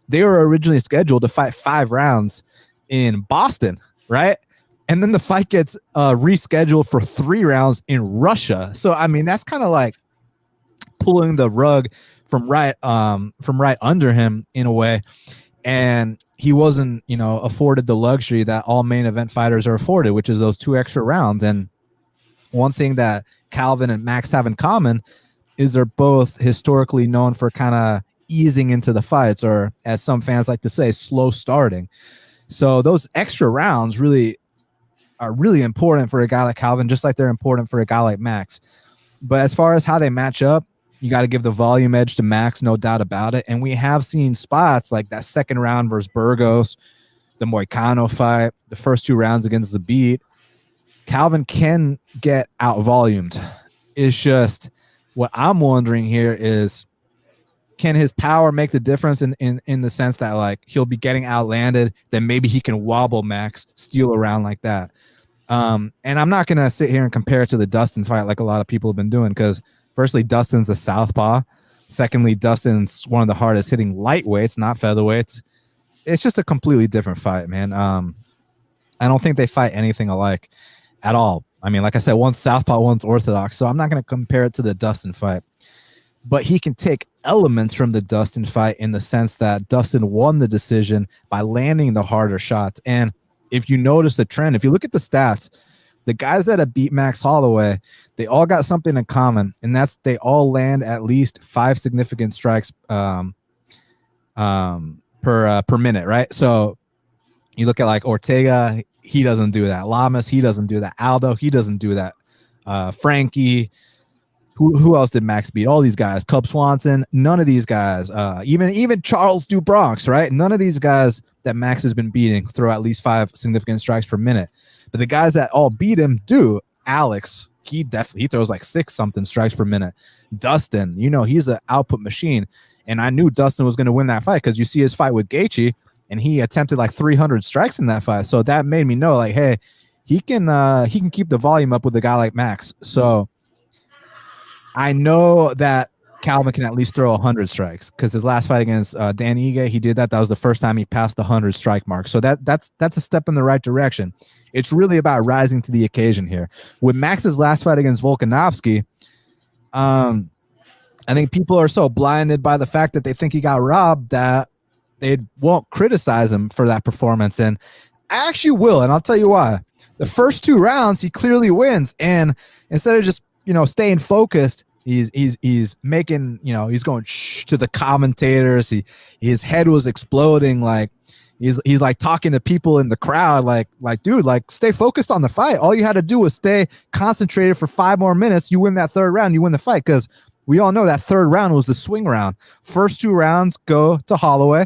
they were originally scheduled to fight 5 rounds in Boston, right? And then the fight gets rescheduled for 3 rounds in Russia. So I mean, that's kind of like pulling the rug from right under him in a way. And he wasn't, afforded the luxury that all main event fighters are afforded, which is those 2 extra rounds. And one thing that Calvin and Max have in common is they're both historically known for kind of easing into the fights, or as some fans like to say, slow starting. So those extra rounds are really important for a guy like Calvin, just like they're important for a guy like Max. But as far as how they match up, you got to give the volume edge to Max, no doubt about it. And we have seen spots like that second round versus Burgos, the Moicano fight, the first 2 rounds against Zabit. Calvin can get out-volumed. It's just what I'm wondering here is, can his power make the difference in the sense that like he'll be getting outlanded, then maybe he can wobble Max, steal around like that. And I'm not going to sit here and compare it to the Dustin fight like a lot of people have been doing, because firstly, Dustin's a southpaw. Secondly, Dustin's one of the hardest hitting lightweights, not featherweights. It's just a completely different fight, man. I don't think they fight anything alike at all. I mean, like I said, one's southpaw, one's orthodox, so I'm not going to compare it to the Dustin fight. But he can take elements from the Dustin fight in the sense that Dustin won the decision by landing the harder shots. And if you notice the trend, if you look at the stats, the guys that have beat Max Holloway, they all got something in common, and that's they all land at least 5 significant strikes per minute, right? So you look at like Ortega, he doesn't do that. Lamas, he doesn't do that. Aldo, he doesn't do that. Frankie, who else did Max beat? All these guys. Cub Swanson, none of these guys. Even Charles DuBronx, right? None of these guys that Max has been beating throw at least 5 significant strikes per minute. But the guys that all beat him do. Alex, he throws like 6 something strikes per minute. Dustin, he's an output machine. And I knew Dustin was going to win that fight because you see his fight with Gaethje. and he attempted like 300 strikes in that fight. So that made me know, like, hey, he can keep the volume up with a guy like Max. So I know that Calvin can at least throw 100 strikes, because his last fight against Dan Ige, he did that. That was the first time he passed the 100 strike mark. So that's a step in the right direction. It's really about rising to the occasion here. With Max's last fight against Volkanovski, I think people are so blinded by the fact that they think he got robbed that they won't criticize him for that performance. And I actually will, and I'll tell you why. The first 2 rounds, he clearly wins, and instead of just staying focused, he's making, he's going to the commentators. His head was exploding, like he's like talking to people in the crowd, like dude, like stay focused on the fight. All you had to do was stay concentrated for 5 more minutes. You win that 3rd round, you win the fight, because we all know that 3rd round was the swing round. First 2 rounds go to Holloway,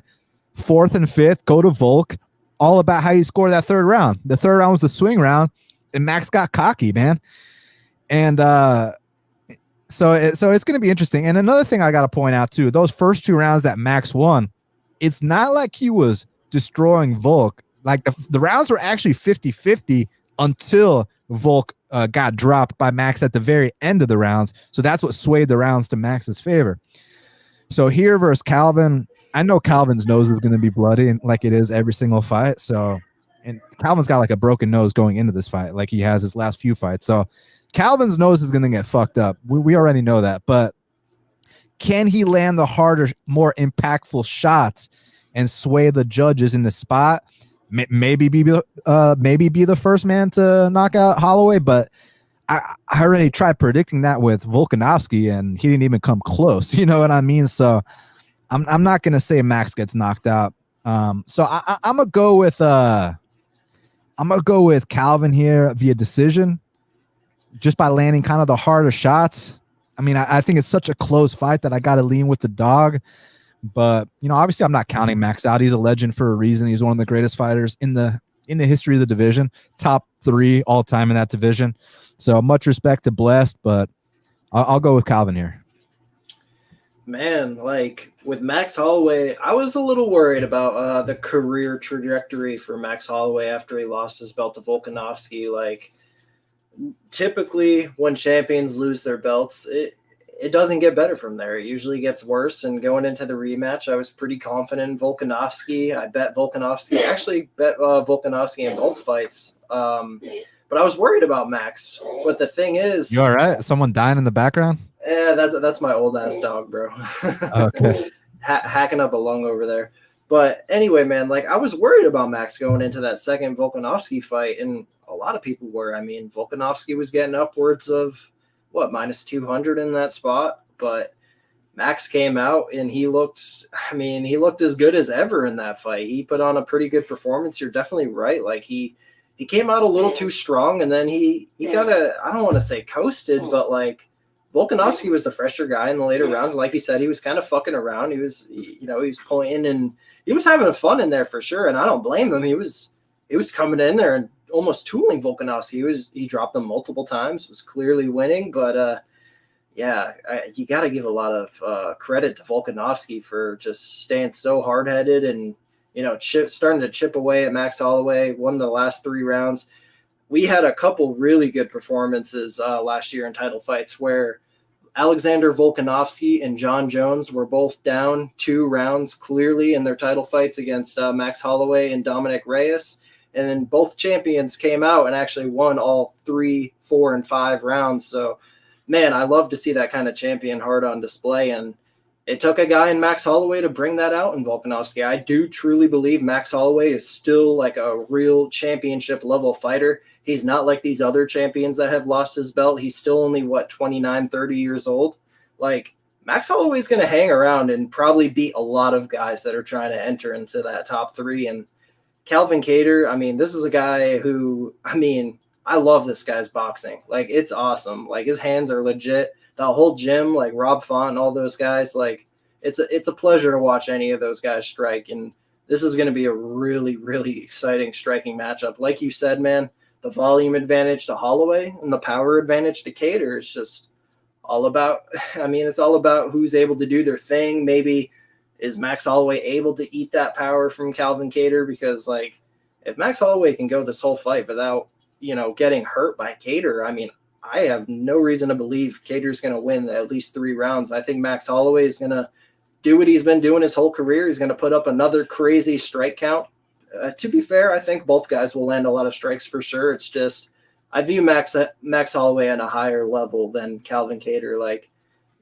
4th and 5th go to Volk. All about how you score that 3rd round. The 3rd round was the swing round, and Max got cocky, man. And so it's going to be interesting. And another thing I got to point out too, those first 2 rounds that Max won, it's not like he was destroying Volk. Like the rounds were actually 50-50 until Volk got dropped by Max at the very end of the rounds. So that's what swayed the rounds to Max's favor. So here versus Calvin, I know Calvin's nose is going to be bloody, and like it is every single fight. So, and Calvin's got like a broken nose going into this fight, like he has his last few fights. So Calvin's nose is going to get fucked up. We already know that. But can he land the harder, more impactful shots and sway the judges in the spot? Maybe be the first man to knock out Holloway. But I already tried predicting that with Volkanovski, and he didn't even come close. You know what I mean? So I'm not going to say Max gets knocked out. So I'm gonna go with Calvin here via decision, just by landing kind of the harder shots. I mean, I think it's such a close fight that I got to lean with the dog. But obviously, I'm not counting Max out. He's a legend for a reason. He's one of the greatest fighters in the history of the division, top 3 all time in that division. So much respect to Blessed, but I'll go with Calvin here. Man, like with Max Holloway, I was a little worried about the career trajectory for Max Holloway after he lost his belt to Volkanovski. Like, typically when champions lose their belts, it doesn't get better from there. It usually gets worse. And going into the rematch, I was pretty confident in Volkanovski. I bet Volkanovski. I actually bet Volkanovski in both fights. But I was worried about Max. But the thing is, you all right? Someone dying in the background? Yeah, that's my old ass dog, bro. Okay. Hacking up a lung over there. But anyway, man, like I was worried about Max going into that second Volkanovski fight, and a lot of people were. I mean, Volkanovski was getting upwards of minus 200 in that spot, but Max came out and he looked as good as ever in that fight. He put on a pretty good performance. You're definitely right. Like he came out a little too strong, and then he kind of, I don't want to say coasted, but like Volkanovski was the fresher guy in the later rounds. Like you said, he was kind of fucking around. He was, he was pointing and he was having fun in there for sure. And I don't blame him. He was coming in there and almost tooling Volkanovski. He dropped them multiple times, was clearly winning. But you got to give a lot of credit to Volkanovski for just staying so hard headed and, starting to chip away at Max Holloway. Won the last 3 rounds. We had a couple really good performances last year in title fights where Alexander Volkanovski and John Jones were both down 2 rounds clearly in their title fights against Max Holloway and Dominic Reyes. And then both champions came out and actually won all 3, 4, and 5 rounds. So, man, I love to see that kind of champion heart on display. And it took a guy in Max Holloway to bring that out in Volkanovski. I do truly believe Max Holloway is still like a real championship level fighter. He's not like these other champions that have lost his belt. He's still only, 29, 30 years old. Like, Max Holloway's going to hang around and probably beat a lot of guys that are trying to enter into that top 3. And Calvin Kattar, this is a guy who, I love this guy's boxing. Like, it's awesome. Like, his hands are legit. The whole gym, like Rob Font and all those guys, like, it's a pleasure to watch any of those guys strike. And this is going to be a really, really exciting striking matchup. Like you said, man, the volume advantage to Holloway and the power advantage to Kattar is just all about, it's all about who's able to do their thing. Maybe is Max Holloway able to eat that power from Calvin Kattar? Because like, if Max Holloway can go this whole fight without, getting hurt by Kattar, I mean, I have no reason to believe Kattar's going to win at least 3 rounds. I think Max Holloway is going to do what he's been doing his whole career. He's going to put up another crazy strike count. To be fair, I think both guys will land a lot of strikes for sure. It's just I view Max Holloway at a higher level than Calvin Kattar. Like,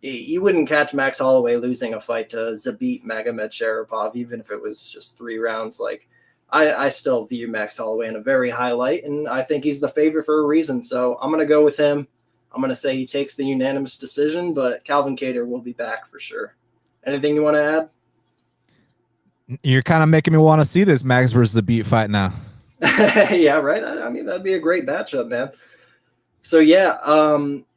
you wouldn't catch Max Holloway losing a fight to Zabit Magomedsharipov, even if it was just 3 rounds. Like, I still view Max Holloway in a very high light, and I think he's the favorite for a reason. So I'm going to go with him. I'm going to say he takes the unanimous decision, but Calvin Kattar will be back for sure. Anything you want to add? You're kind of making me want to see this Max versus the Beat fight now. Yeah, right. I mean, that'd be a great matchup, man. So yeah,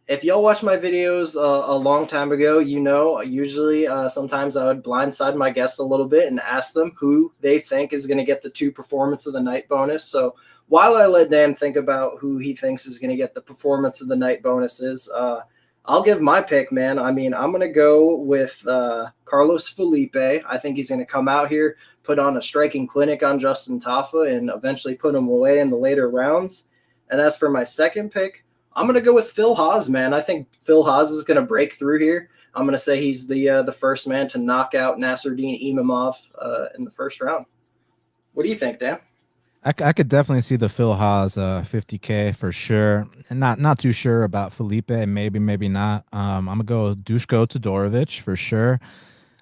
if y'all watch my videos a long time ago, usually sometimes I would blindside my guest a little bit and ask them who they think is going to get the 2 performance of the night bonus. So while I let Dan think about who he thinks is going to get the performance of the night bonuses, I'll give my pick, man. I mean, I'm going to go with Carlos Felipe. I think he's going to come out here, put on a striking clinic on Justin Tafa, and eventually put him away in the later rounds. And as for my second pick, I'm going to go with Phil Hawes, man. I think Phil Hawes is going to break through here. I'm going to say he's the first man to knock out Nasruddin Imavov in the first round. What do you think, Dan? I could definitely see the Phil Hawes 50K for sure, and not too sure about Felipe. Maybe not. I'm gonna go Dusko Todorovic for sure.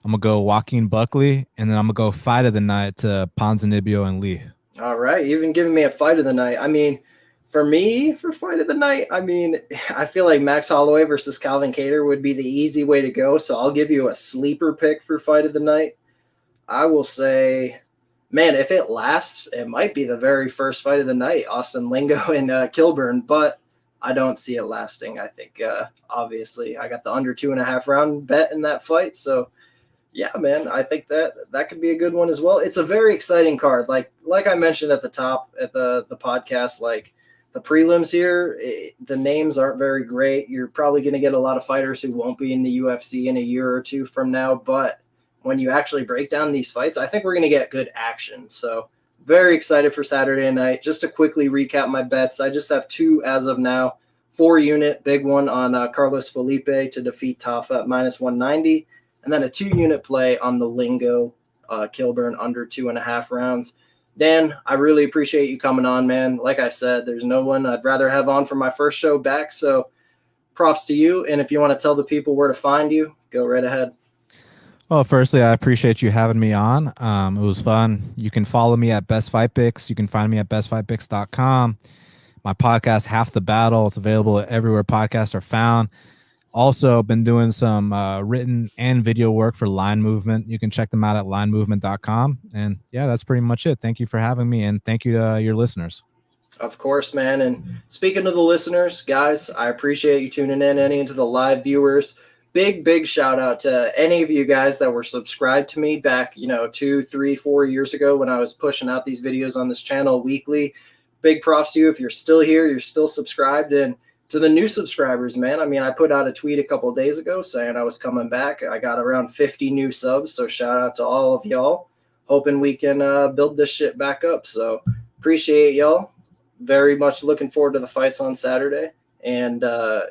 I'm gonna go Joaquin Buckley, and then I'm gonna go fight of the night to Ponzinibbio and Lee. All right, you've even giving me a fight of the night. I mean, for me, for fight of the night, I mean, I feel like Max Holloway versus Calvin Kattar would be the easy way to go. So I'll give you a sleeper pick for fight of the night. I will say, man, if it lasts, it might be the very first fight of the night, Austin Lingo and Killburn, but I don't see it lasting. I think, obviously, I got the under 2.5 round bet in that fight. So, yeah, man, I think that could be a good one as well. It's a very exciting card. Like I mentioned at the top at the podcast, like the prelims here, the names aren't very great. You're probably going to get a lot of fighters who won't be in the UFC in a year or two from now, but when you actually break down these fights, I think we're going to get good action. So very excited for Saturday night. Just to quickly recap my bets, I just have 2 as of now. 4-unit, big one on Carlos Felipe to defeat Tafa at -190. And then a 2-unit play on the Lingo Killburn under 2.5 rounds. Dan, I really appreciate you coming on, man. Like I said, there's no one I'd rather have on for my first show back. So props to you. And if you want to tell the people where to find you, go right ahead. Well, firstly, I appreciate you having me on. It was fun. You can follow me at Best Fight Picks. You can find me at bestfightpicks.com. My podcast, Half the Battle, it's available everywhere podcasts are found. Also been doing some written and video work for Line Movement. You can check them out at linemovement.com. And yeah, that's pretty much it. Thank you for having me, and thank you to your listeners. Of course, man. And speaking of the listeners, guys, I appreciate you tuning in, any to the live viewers. Big shout out to any of you guys that were subscribed to me back, 2, 3, 4 years ago when I was pushing out these videos on this channel weekly. Big props to you. If you're still here, you're still subscribed. And to the new subscribers, man, I mean, I put out a tweet a couple of days ago saying I was coming back. I got around 50 new subs. So shout out to all of y'all. Hoping we can build this shit back up. So appreciate y'all. Very much looking forward to the fights on Saturday. And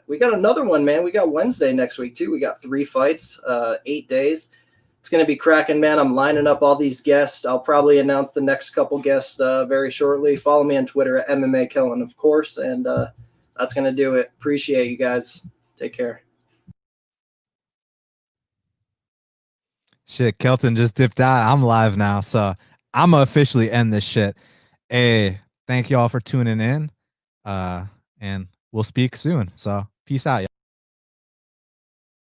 we got another one, man. We got Wednesday next week, too. We got 3 fights, 8 days. It's going to be cracking, man. I'm lining up all these guests. I'll probably announce the next couple guests very shortly. Follow me on Twitter at MMAKelton, of course. And that's going to do it. Appreciate you guys. Take care. Shit, Kelton just dipped out. I'm live now. So I'm going to officially end this shit. Hey, thank you all for tuning in. And we'll speak soon. So peace out.